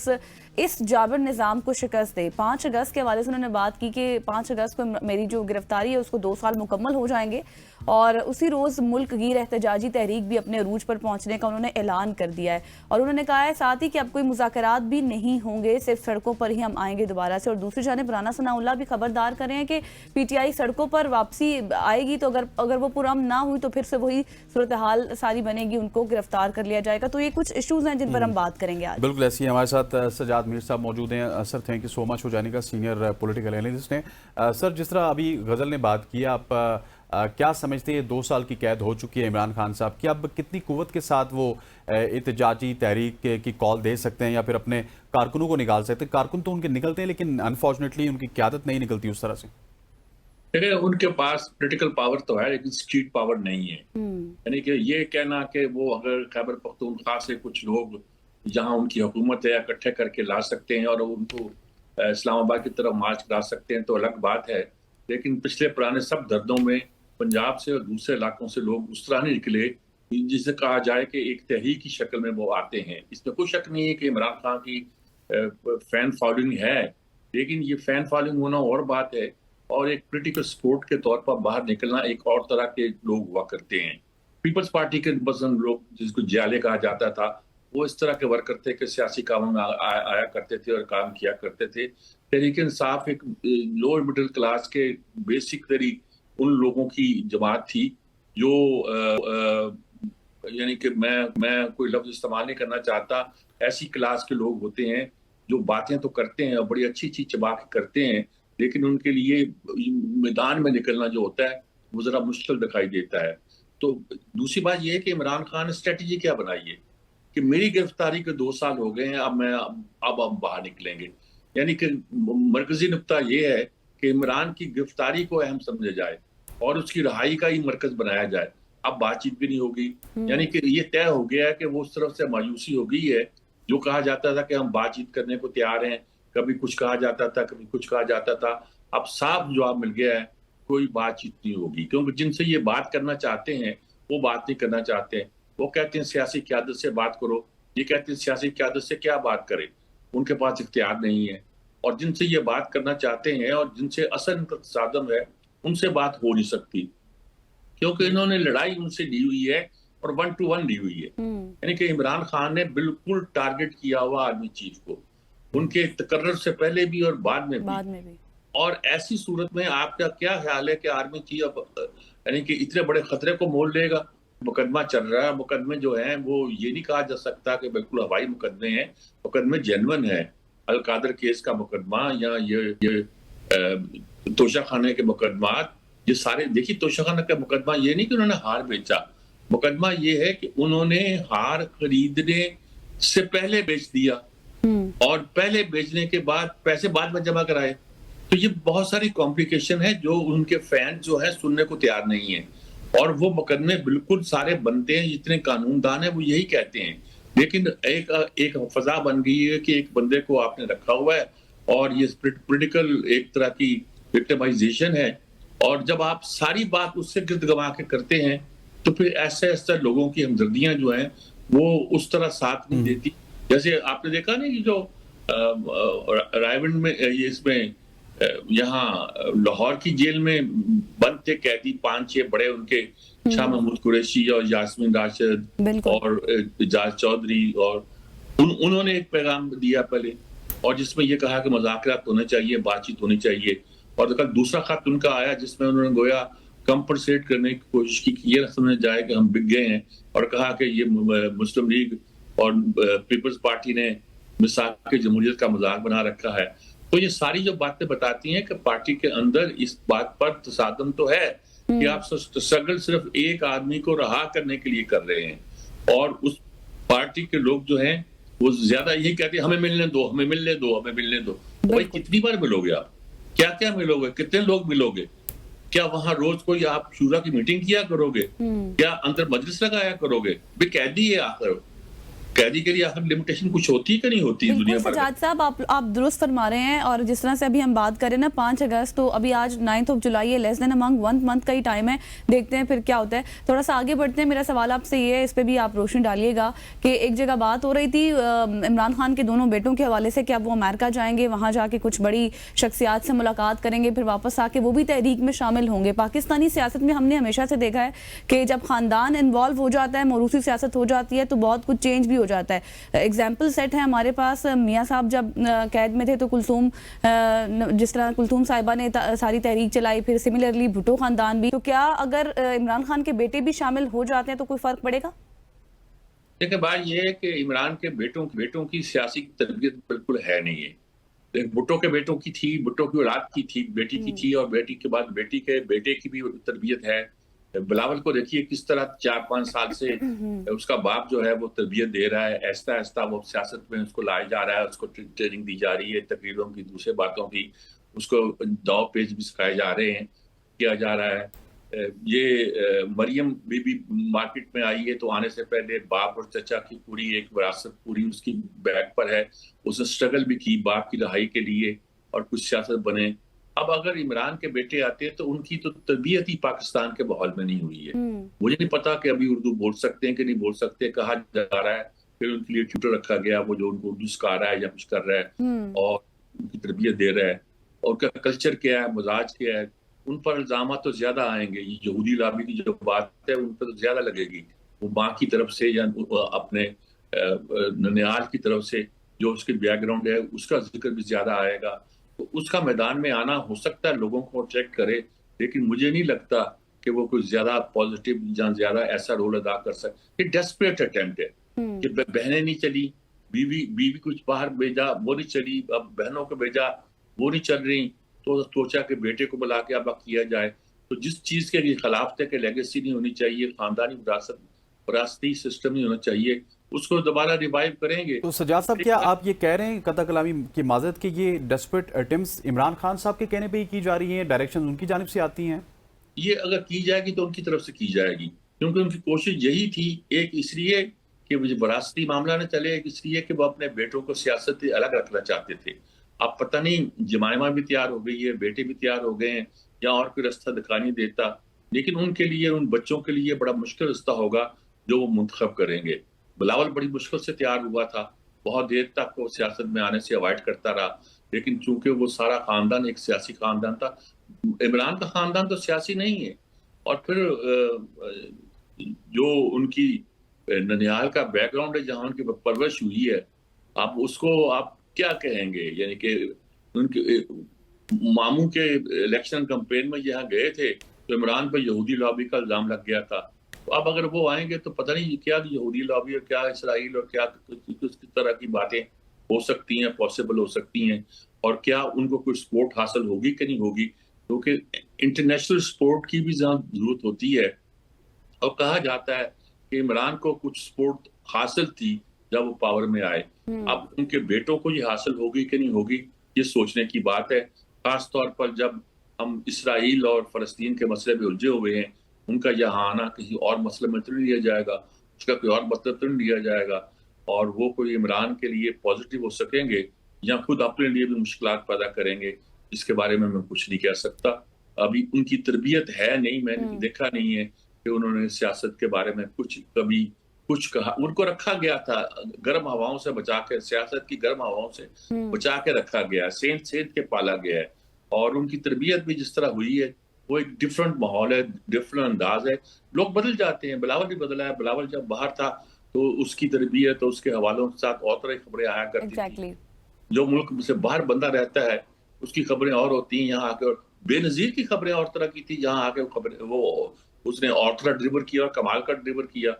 इस जाबिर निज़ाम को शिकस्त दे। 5 अगस्त के हवाले से उन्होंने बात की कि 5 अगस्त को मेरी जो गिरफ्तारी है उसको 2 साल मुकम्मल हो जाएंगे, और उसी रोज़ मुल्क गिर एहतजाजी तहरीक भी अपने अरूज पर पहुंचने का उन्होंने ऐलान कर दिया है। और उन्होंने कहा है साथ ही कि अब कोई मुज़ाकरात भी नहीं होंगे, सिर्फ सड़कों पर ही हम आएंगे दोबारा से। और दूसरी जानिब राना सनाउल्लाह भी खबरदार कर रहे हैं कि पीटीआई सड़कों पर वापसी आएगी तो अगर वो पुरअमन ना हुई तो फिर से वही सूरत हाल सारी बनेगी, उनको गिरफ्तार कर लिया जाएगा। तो ये कुछ इशूज़ हैं जिन पर हम बात करेंगे आज। बिल्कुल ऐसी हमारे साथ सजाद मीर साहब मौजूद हैं। Sir thank you so much हो जाने का, सीनियर पॉलिटिकल एनालिस्ट हैं। सर जिस तरह अभी गज़ल ने बात की, आप क्या समझते हैं 2 साल की कैद हो चुकी है इमरान खान साहब की, अब कितनी कुव्वत के साथ वो एहतजाजी तहरीक की कॉल दे सकते हैं या फिर अपने कारकुनों को निकाल सकते हैं? कारकुन तो उनके निकलते हैं लेकिन अनफॉर्चुनेटली उनकी क़यादत नहीं निकलती उस तरह से। देखिए, उनके पास पॉलिटिकल पावर तो है लेकिन स्ट्रीट पावर नहीं है। यानी कि ये कहना कि वो अगर खैबर पख्तूनख्वा से कुछ लोग जहां उनकी हुकूमत है इकट्ठे करके ला सकते हैं और उनको इस्लामाबाद की तरफ मार्च करा सकते हैं तो अलग बात है, लेकिन पिछले पुराने सब दर्दों में पंजाब से और दूसरे इलाकों से लोग उस तरह नहीं निकले जिसे कहा जाए कि एक तहरीक की शक्ल में वो आते हैं। इसमें कोई शक नहीं है कि इमरान खान की फैन फॉलोइंग है, लेकिन ये फैन फॉलोइंग होना और बात है और एक पॉलिटिकल सपोर्ट के तौर पर बाहर निकलना एक और तरह के लोग हुआ करते हैं। पीपल्स पार्टी के पसंद लोग, जिसको जाले कहा जाता था, वो इस तरह के वर्कर थे कि सियासी कामों में आया करते थे और काम किया करते थे। तहरीक इंसाफ एक लोअर मिडिल क्लास के बेसिक तरी उन लोगों की जमात थी जो यानी कि मैं कोई लफ्ज इस्तेमाल नहीं करना चाहता, ऐसी क्लास के लोग होते हैं जो बातें तो करते हैं और बड़ी अच्छी चीज चबा के करते हैं, लेकिन उनके लिए मैदान में निकलना जो होता है वो जरा मुश्किल दिखाई देता है। तो दूसरी बात यह है कि इमरान खान ने स्ट्रेटेजी क्या बनाई है कि मेरी गिरफ्तारी के 2 साल हो गए हैं, अब हम बाहर निकलेंगे। यानी कि मरकजी नुक्ता ये है कि इमरान की गिरफ्तारी को अहम समझा जाए और उसकी रहाई का ही मरकज बनाया जाए। अब बातचीत भी नहीं होगी, यानी कि ये तय हो गया है कि वो उस तरफ से मायूसी हो गई है। जो कहा जाता था कि हम बातचीत करने को तैयार हैं, कभी कुछ कहा जाता था, कभी कुछ कहा जाता था, अब साफ जवाब मिल गया है, कोई बातचीत नहीं होगी, क्योंकि जिनसे ये बात करना चाहते हैं वो बात नहीं करना चाहते हैं। वो कहते हैं सियासी क़यादत से बात करो, ये कहते हैं सियासी क़यादत से क्या बात करें, उनके पास इख्तियार नहीं है। और जिनसे ये बात करना चाहते हैं और जिनसे असल तसादम है, उनसे बात हो नहीं सकती, क्योंकि इन्होंने लड़ाई उनसे ली हुई है और 1 to 1 ली हुई है। यानी कि इमरान खान ने बिल्कुल टारगेट किया हुआ आर्मी चीफ को, उनके तकर्रर से पहले भी और बाद में भी। और ऐसी सूरत में आपका क्या ख्याल है कि आर्मी चीफ यानी कि इतने बड़े खतरे को मोल लेगा? मुकदमा चल रहा है, मुकदमे जो हैं वो ये नहीं कहा जा सकता कि बिल्कुल हवाई मुकदमे हैं, मुकदमे जेन्युइन है। अलकादर केस का मुकदमा या ये तोशाखाने के मुकदमात, ये सारे देखिए, तोशाखाना का मुकदमा ये नहीं कि उन्होंने हार बेचा, मुकदमा ये है कि उन्होंने हार खरीदने से पहले बेच दिया और पहले बेचने के बाद पैसे बाद में जमा कराए। तो ये बहुत सारी कॉम्प्लिकेशन है जो उनके फैन जो है सुनने को तैयार नहीं है। और वो मुकदमे बिल्कुल सारे बनते हैं, जितने कानूनदान है वो यही कहते हैं, लेकिन एक फजा बन गई है कि एक बंदे को आपने रखा हुआ है और ये पॉलिटिकल एक तरह की विक्टिमाइजेशन है। और जब आप सारी बात उससे गिर्द गवा के करते हैं तो फिर ऐसे ऐसे लोगों की हमदर्दियां जो हैं वो उस तरह साथ नहीं देती। जैसे आपने देखा नहीं कि जो रायवंड में ये इसमें यहाँ लाहौर की जेल में बंद थे कैदी 5-6 बड़े, उनके शाह महमूद कुरैशी और यास्मीन राशिद और एजाज चौधरी, और उन्होंने एक पैगाम दिया पहले और जिसमें ये कहा कि मुज़ाकरात होने चाहिए, बातचीत होनी चाहिए। और कल दूसरा खत उनका आया जिसमें उन्होंने गोया कंपनसेट करने की कोशिश की कि ये न समझा जाए कि हम बिक गए हैं, और कहा कि ये मुस्लिम लीग और पीपल्स पार्टी ने मिसाक की जमहूरियत का मजाक बना रखा है। तो ये सारी जो बातें बताती हैं कि पार्टी के अंदर इस बात पर तसादम तो है कि आप स्ट्रगल सिर्फ एक आदमी को रहा करने के लिए कर रहे हैं और उस पार्टी के लोग जो हैं वो ज्यादा यही कहते हैं हमें मिलने दो, हमें मिलने दो, हमें मिलने दो। भाई कितनी बार मिलोगे आप? क्या क्या मिलोगे? कितने लोग मिलोगे? क्या वहां रोज कोई आप शूरा की मीटिंग किया करोगे? क्या अंदर मजलिस लगाया करोगे? भी कैदी है आखिर, कैदी के लिए आखिर लिमिटेशन कुछ होती है कि नहीं होती दुनिया भर में? सजाद साहब आप दुरुस्त फरमा रहे हैं। और जिस तरह से अभी हम बात करें ना 5 अगस्त, तो अभी आज 9 जुलाई है, लेस देन अमंग 1 मंथ का ही टाइम है, देखते हैं फिर क्या होता है। थोड़ा सा आगे बढ़ते हैं। मेरा सवाल आपसे ये है, इस पर भी आप रोशनी डालिएगा कि एक जगह बात हो रही थी इमरान खान के दोनों बेटों के हवाले से कि अब वो अमेरिका जाएंगे, वहाँ जाके कुछ बड़ी शख्सियात से मुलाकात करेंगे, फिर वापस आके वो भी तहरीक में शामिल होंगे। पाकिस्तानी सियासत में हमने हमेशा से देखा है कि जब खानदान इन्वॉल्व हो जाता है, मौरूसी सियासत हो जाती है, तो बहुत कुछ चेंज भी हो जाता है। एग्जाम्पल सेट है हमारे पास। मियाँ साहब जब कैद में थे तो कुलसूम, जिस तरह कुलसूम साहिबा ने सारी तहरीक चलाई, फिर सिमिलरली भुट्टो खानदान भी। तो क्या अगर इमरान खान के बेटे भी शामिल हो जाते हैं तो कोई फर्क पड़ेगा? देखिए, बात यह है कि इमरान के बेटों की सियासी तरबियत बिल्कुल है नहीं है। एक भुट्टो के बेटों की थी, भुट्टो की औलाद की थी, बेटी की थी, और बेटी के बाद बेटी के बेटे की भी तरबियत है। बिलावल को देखिए किस तरह 4-5 साल से उसका बाप जो है वो तरबियत दे रहा है, ऐसा ऐसा वो सियासत में उसको लाया जा रहा है, उसको ट्रेनिंग दी जा रही है, तकरीरों की, दूसरे बातों की, उसको दाव पेच भी सिखाए जा रहे हैं, किया जा रहा है। ये मरियम बीबी मार्केट में आई है तो आने से पहले बाप और चचा की पूरी एक विरासत पूरी उसकी बैक पर है। उसने स्ट्रगल भी की बाप की रहाई के लिए और कुछ सियासत बने। अब अगर इमरान के बेटे आते हैं तो उनकी तो तरबियत ही पाकिस्तान के माहौल में नहीं हुई है। मुझे नहीं पता कि अभी उर्दू बोल सकते हैं कि नहीं बोल सकते, कहा जा रहा है। फिर उनके लिए ट्यूटर रखा गया, वो जो उनको उर्दू सिखा रहा है या कुछ कर रहा है और उनकी तरबियत दे रहा है। और उनका कल्चर क्या है, मजाज क्या है, उन पर इल्जाम तो ज्यादा आएंगे। ये यहूदी लाबी की जो बात है उन पर तो ज्यादा लगेगी। वो माँ की तरफ से या अपने ननिहाल की तरफ से जो उसके बैकग्राउंड है उसका जिक्र भी ज्यादा आएगा। तो उसका मैदान में आना हो सकता है लोगों को अट्रैक्ट करे, लेकिन मुझे नहीं लगता कि वो कोई ज्यादा पॉजिटिव या ज्यादा ऐसा रोल अदा कर सकते। ये डेस्परेट अटेम्प्ट है कि बहनें नहीं चली, बीवी कुछ बाहर भेजा वो नहीं चली, अब बहनों को भेजा वो नहीं चल रही, तो सोचा कि बेटे को बुला के अब किया जाए। तो जिस चीज के खिलाफ थे कि लेगेसी नहीं होनी चाहिए, खानदानी विरासती सिस्टम नहीं होना चाहिए, उसको दोबारा रिवाइव करेंगे। तो सजाद साहब क्या आप ये कह रहे हैं कतई कलामी की माजरत कि ये डेस्परेट अटेम्प्ट्स इमरान खान साहब के कहने पे ही की जा रही हैं, डायरेक्शन उनकी जानिब से आती हैं? ये अगर की जाएगी तो उनकी तरफ से की जाएगी, क्योंकि उनकी कोशिश यही थी, एक इसलिए कि विरासती मामला न चले, एक इसलिए कि वो अपने बेटों को सियासत से अलग रखना चाहते थे। अब पता नहीं जमाइमा भी तैयार हो गई है, बेटे भी तैयार हो गए हैं या और कोई रास्ता दिखा नहीं देता, लेकिन उनके लिए, उन बच्चों के लिए बड़ा मुश्किल रास्ता होगा जो वो मुंतखब करेंगे। बिलावल बड़ी मुश्किल से तैयार हुआ था, बहुत देर तक वो सियासत में आने से अवॉइड करता रहा, लेकिन चूंकि वो सारा खानदान एक सियासी खानदान था, इमरान का खानदान तो सियासी नहीं है। और फिर जो उनकी ननिहाल का बैकग्राउंड है, जहाँ उनकी परवरिश हुई है, आप उसको आप क्या कहेंगे? यानी कि उनके मामू के इलेक्शन कैंपेन में यहाँ गए थे तो इमरान पर यहूदी लॉबी का इल्जाम लग गया था। तो अब अगर वो आएंगे तो पता नहीं क्या यहूदी लॉबी और क्या इसराइल और क्या किस तरह की बातें हो सकती हैं, पॉसिबल हो सकती हैं, और क्या उनको कोई सपोर्ट हासिल होगी कि नहीं होगी, क्योंकि इंटरनेशनल सपोर्ट की भी जरूरत होती है। और कहा जाता है कि इमरान को कुछ सपोर्ट हासिल थी जब वो पावर में आए, अब उनके बेटों को ये हासिल होगी कि नहीं होगी, ये सोचने की बात है। खास तौर पर जब हम इसराइल और फलस्तीन के मसले में उलझे हुए हैं, उनका यहाँ आना किसी और मसले में तो नहीं लिया जाएगा, उसका कोई और मतलब तो नहीं लिया जाएगा, और वो कोई इमरान के लिए पॉजिटिव हो सकेंगे या खुद अपने लिए भी मुश्किलात पैदा करेंगे, इसके बारे में मैं कुछ नहीं कह सकता। अभी उनकी तरबियत है नहीं, मैंने देखा नहीं है कि उन्होंने सियासत के बारे में कभी कुछ कहा। उनको रखा गया था गर्म हवाओं से बचा के, सियासत की गर्म हवाओं से बचा के रखा गया, सेंध के पाला गया है, और उनकी तरबियत भी जिस तरह हुई है वो एक डिफरेंट माहौल है, डिफरेंट अंदाज है। लोग बदल जाते हैं, बिलावल भी बदला है। बिलावल जब बाहर था तो उसकी तरबियत और उसके हवालों के साथ और तरह की खबरें आया करती थी। जो मुल्क से बाहर बंदा रहता है उसकी खबरें और होती हैं, यहाँ आके बेनजीर की खबरें और तरह की थी, यहाँ आके खबरें वो उसने और तरह डिलीवर किया और कमाल का डिलीवर किया।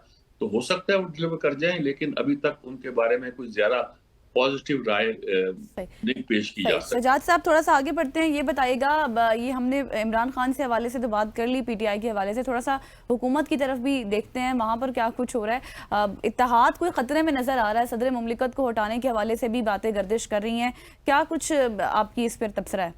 तो हो सकता है वो डिलीवर कर जाएं, लेकिन अभी तक उनके बारे में कोई ज्यादा पॉजिटिव राय नहीं पेश की जा सकती। सजाद साहब थोड़ा सा आगे बढ़ते हैं, ये बताइएगा, ये हमने इमरान खान से हवाले से तो बात कर ली, पीटीआई के हवाले से थोड़ा सा हुकूमत की तरफ भी देखते हैं, वहां पर क्या कुछ हो रहा है। इत्तेहाद कोई खतरे में नजर आ रहा है, सदर मुमलिकत को हटाने के हवाले से भी बातें गर्दिश कर रही हैं, क्या कुछ आपकी इस पर तबसरा है?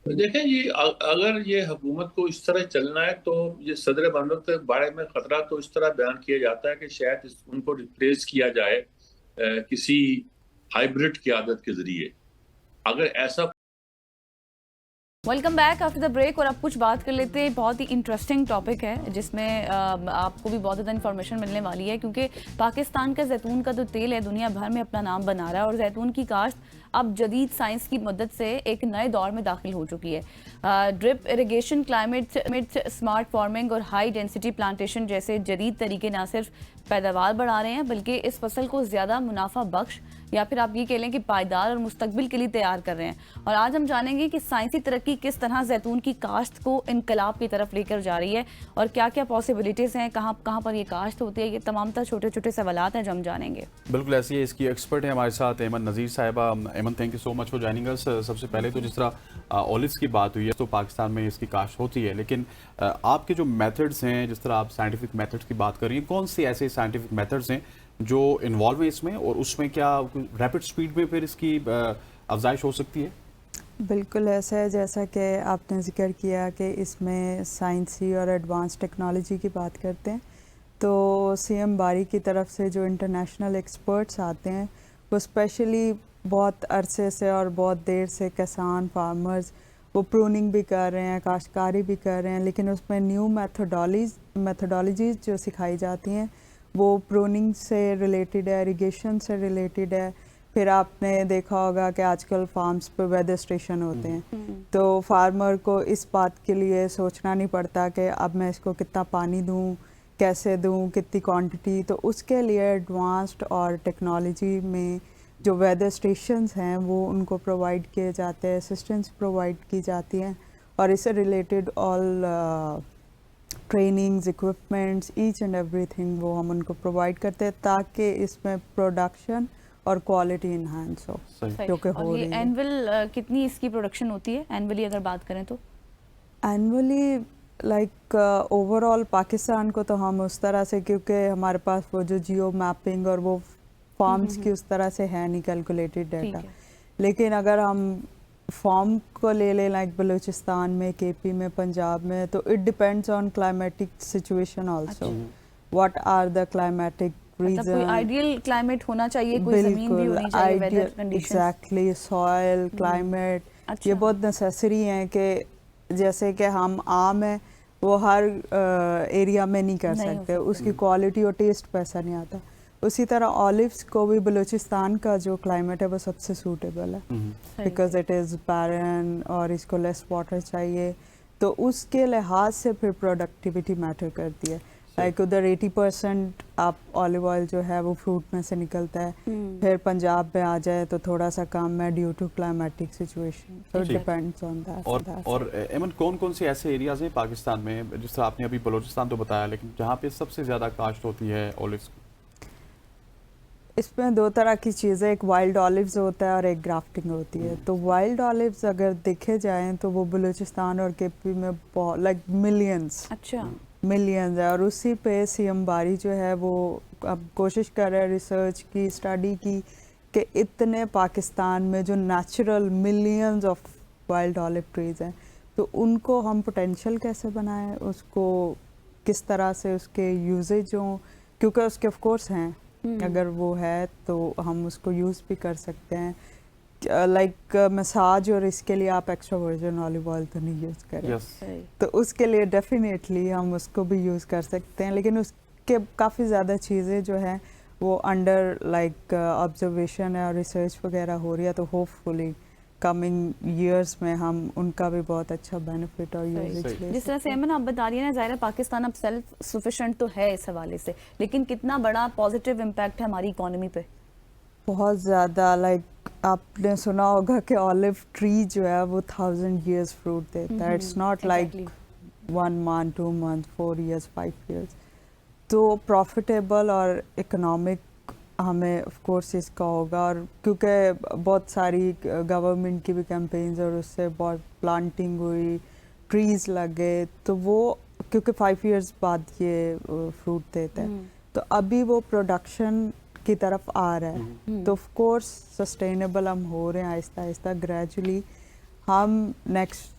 देखें, ये अगर ये हुकूमत को इस तरह चलना है तो ये सदर मुमलिकत के बारे में खतरा तो इस तरह बयान किया जाता है कि शायद उनको रिप्लेस किया जाए किसी हाइब्रिड क़यादत के जरिए। अगर ऐसा welcome back after the break, और अब कुछ बात कर लेते हैं। बहुत ही इंटरेस्टिंग टॉपिक है जिसमें आपको भी बहुत ज़्यादा इन्फॉर्मेशन मिलने वाली है, क्योंकि पाकिस्तान का जैतून का जो तेल है दुनिया भर में अपना नाम बना रहा है, और जैतून की काश्त अब जदीद साइंस की मदद से एक नए दौर में दाखिल हो चुकी है। Drip irrigation, climate smart farming और हाई डेंसिटी प्लांटेशन जैसे जदीद तरीके न सिर्फ पैदावार बढ़ा रहे हैं बल्कि इस फसल को ज़्यादा मुनाफा बख्श, या फिर आप ये कह लें कि पायदार और मुस्तकबिल के लिए तैयार कर रहे हैं। और आज हम जानेंगे कि साइंसी तरक्की किस तरह जैतून की काश्त को इनकलाब की तरफ लेकर जा रही है और क्या क्या पॉसिबिलिटीज़ हैं, कहाँ पर ये काश्त होती है, ये तमाम तर छोटे छोटे सवालात हैं जो हम जानेंगे। बिल्कुल ऐसी है, इसकी एक्सपर्ट है हमारे साथ एमन नज़ीर साहिबा। एमन, thank you so much for joining अस। सबसे पहले तो जिस तरह ऑलिव्स की बात हुई है तो पाकिस्तान में इसकी काश्त होती है, लेकिन आपके जो मेथड्स हैं, जिस तरह आप साइंटिफिक मेथड्स की बात कर रही हैं, कौन से ऐसे साइंटिफिक मेथड्स हैं जो इन्वॉल्व हैं इसमें, और उसमें क्या रैपिड स्पीड में फिर इसकी अफजाइश हो सकती है? बिल्कुल ऐसा है, जैसा कि आपने जिक्र किया कि इसमें साइंसी और एडवांस टेक्नोलॉजी की बात करते हैं, तो सीएम बारी की तरफ से जो इंटरनेशनल एक्सपर्ट्स आते हैं वो स्पेशली बहुत अरसे से और बहुत देर से किसान फार्मर्स वो प्रूनिंग भी कर रहे हैं, काश्तकारी भी कर रहे हैं, लेकिन उसमें न्यू मेथडोलॉजीज़ जो सिखाई जाती हैं वो प्रूनिंग से रिलेटेड है, इरिगेशन से रिलेटेड है। फिर आपने देखा होगा कि आजकल फार्म्स पे वेदर स्टेशन होते हैं, तो फार्मर को इस बात के लिए सोचना नहीं पड़ता कि अब मैं इसको कितना पानी दूं, कैसे दूं, कितनी क्वांटिटी। तो उसके लिए एडवांस्ड और टेक्नोलॉजी में जो वेदर स्टेशंस हैं वो उनको प्रोवाइड किए जाते हैं, असिस्टेंस प्रोवाइड की जाती हैं, और इससे related all trainings, equipments, each and everything वो हम उनको प्रोवाइड करते हैं ताकि इसमें प्रोडक्शन और क्वालिटी इन्हांस हो, जो कि हो रही है। एनुअल कितनी इसकी प्रोडक्शन होती है एनुअली अगर बात करें तो? एनुअली लाइक ओवरऑल पाकिस्तान को तो हम उस तरह से, क्योंकि हमारे पास वो जो जियो मैपिंग और वो फार्म्स की उस तरह से है नहीं कैलकुलेटेड डाटा, लेकिन अगर हम फॉर्म को ले लें लाइक बलूचिस्तान में, केपी में, पंजाब में, तो it depends on climatic situation also, what are the climatic मतलब कोई आइडियल क्लाइमेट होना चाहिए, कोई जमीन भी होनी चाहिए, weather conditions, exactly, soil, climate, ये बहुत नेसेसरी है कि जैसे कि हम आम है वो हर एरिया में नहीं कर सकते, उसकी क्वालिटी और टेस्ट पे ऐसा नहीं आता। उसी तरह ऑलिव्स को भी बलूचिस्तान का जो क्लाइमेट है वो सबसे सूटेबल है, बिकॉज इट इज़ बैरन और इसको लेस वाटर चाहिए, तो उसके लिहाज से फिर प्रोडक्टिविटी मैटर करती है। लाइक उधर 80% आप ऑलिव ऑयल जो है वो फ्रूट में से निकलता है, फिर पंजाब में आ जाए तो थोड़ा सा कम है due to climatic situation, so it depends on that. और एमन, कौन कौन से ऐसे एरियाज हैं पाकिस्तान में, जिस तरह आपने अभी बलूचिस्तान तो बताया, लेकिन जहाँ पे सबसे ज़्यादा काश्त होती है ऑलिव्स की? इसमें दो तरह की चीज़ें, एक वाइल्ड ऑलिव्स होता है और एक ग्राफ्टिंग होती है। तो वाइल्ड ऑलिव्स अगर देखे जाएं तो वो बलूचिस्तान और केपी में लाइक मिलियंस है, और उसी पे सीएम बारी जो है वो अब कोशिश कर रहे हैं रिसर्च की, स्टडी की, कि इतने पाकिस्तान में जो natural millions of wild olive trees हैं, तो उनको हम पोटेंशियल कैसे बनाएं, उसको किस तरह से उसके यूजेज हों, क्योंकि उसके ऑफ कोर्स हैं, अगर वो है तो हम उसको यूज़ भी कर सकते हैं। लाइक मसाज और इसके लिए आप एक्स्ट्रा वर्जिन ऑलिव ऑयल तो नहीं यूज़ करें, तो उसके लिए डेफिनेटली हम उसको भी यूज़ कर सकते हैं, लेकिन उसके काफ़ी ज़्यादा चीज़ें जो हैं वो अंडर लाइक ऑब्जर्वेशन है और रिसर्च वगैरह हो रही है, तो होपफुली कमिंग ईयर्स में हम उनका भी बहुत अच्छा बेनिफिट और यूजेज ले। जिस तरह से एमन आप बता रही है ना, ज़ाहिर है पाकिस्तान अब सेल्फ सफिशिएंट तो है इस हवाले से, लेकिन कितना बड़ा पॉजिटिव इम्पैक्ट है हमारी इकोनॉमी पे? बहुत ज़्यादा। लाइक आपने सुना होगा कि ऑलिव ट्री जो है वो 1000 years फ्रूट देता है, it's not like 1 month, 2 months, 4 years, 5 years। तो प्रॉफिटेबल और इकोनॉमिक हमें ऑफ कोर्स इसका होगा, और क्योंकि बहुत सारी गवर्नमेंट की भी कैंपेन्स और उससे बहुत प्लांटिंग हुई, ट्रीज़ लगे, तो वो क्योंकि 5 years बाद ये फ्रूट देता है, तो अभी वो प्रोडक्शन की तरफ आ रहा है, तो ऑफ कोर्स सस्टेनेबल हम हो रहे हैं आहिस्ता आहिस्ता, ग्रेजुअली। हम नेक्स्ट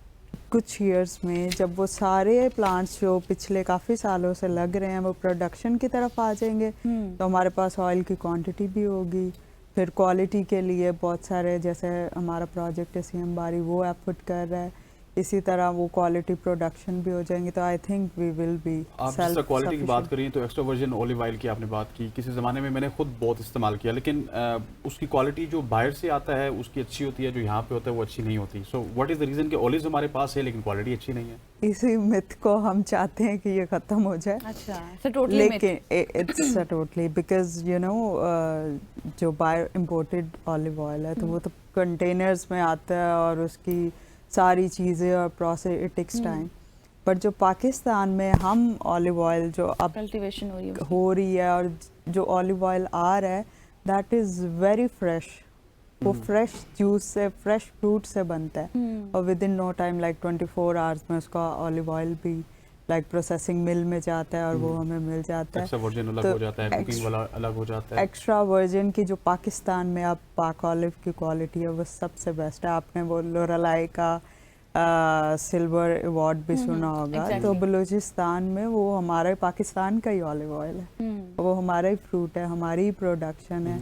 कुछ ईयर्स में जब वो सारे प्लांट्स जो पिछले काफ़ी सालों से लग रहे हैं वो प्रोडक्शन की तरफ आ जाएंगे, तो हमारे पास ऑयल की क्वांटिटी भी होगी, फिर क्वालिटी के लिए बहुत सारे, जैसे हमारा प्रोजेक्ट है सीएम बारी वो एफर्ट कर रहा है, इसी तरह वो क्वालिटी प्रोडक्शन भी हो जाएंगे, तो I think we will be. आप जिस क्वालिटी की बात करिए तो एक्स्ट्रा वर्जिन ऑलिव ऑयल की आपने बात की, किसी ज़माने में मैंने खुद बहुत इस्तेमाल किया, लेकिन उसकी क्वालिटी जो बाहर से आता है उसकी अच्छी होती है, जो यहाँ पे होता है वो अच्छी नहीं होती। So what is the reason कि ऑलिव्स हमारे पास है लेकिन क्वालिटी अच्छी नहीं है? इसी मिथ को हम चाहते हैं कि ये ख़त्म हो जाए। अच्छा, लेकिन it's totally because you know जो बाहर इम्पोर्टेड ऑलिव ऑयल है तो वो तो कंटेनर्स में आता है और उसकी सारी चीज़ें और process, it takes time. But जो पाकिस्तान में हम ऑलिव ऑयल जो अब कल्टीवेशन हो रही है और जो ऑलिव ऑयल आ रहा है दैट इज़ वेरी फ्रेश। वो फ्रेश जूस से, फ्रेश फ्रूट से बनता है और within no time like 24 hours में उसका ऑलिव ऑयल भी लाइक प्रोसेसिंग मिल में जाता है और वो हमें मिल जाता है। एक्स्ट्रा वर्जिन अलग हो जाता है, कुकिंग वाला अलग हो जाता है। एक्स्ट्रा वर्जिन की जो पाकिस्तान में अब पाक ऑलिव की क्वालिटी है वो सबसे बेस्ट है। आपने वो लोरेलाई का सिल्वर अवार्ड भी सुना होगा। तो बलूचिस्तान में वो हमारे पाकिस्तान का ही ऑलिव ऑयल है, वो हमारा ही फ्रूट है, हमारी ही प्रोडक्शन है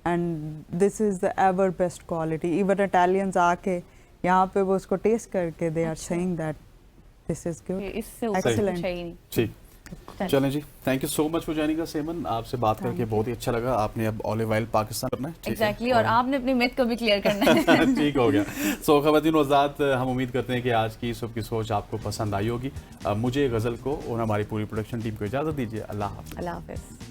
and this is the ever best quality. Even Italians आके यहाँ पे वो उसको टेस्ट करके they are saying that this is good, इससे एक्सीलेंट। ठीक, चलें जी, thank you so much for joining us सेमन। आपसे बात करके बहुत ही अच्छा लगा। आपने अब ऑलिव ऑयल पाकिस्तान करना है, एग्जैक्टली, और आपने अपनी मिथ को भी क्लियर करना है। ठीक हो गया। सो ख़वातीन व हज़रात, हम उम्मीद करते हैं कि आज की सुबह की सोच आपको पसंद आई होगी। मुझे, गज़ल को और हमारी पूरी प्रोडक्शन टीम को इजाज़त दीजिए। अल्लाह हाफ़िज़। अल्लाह हाफ़िज़।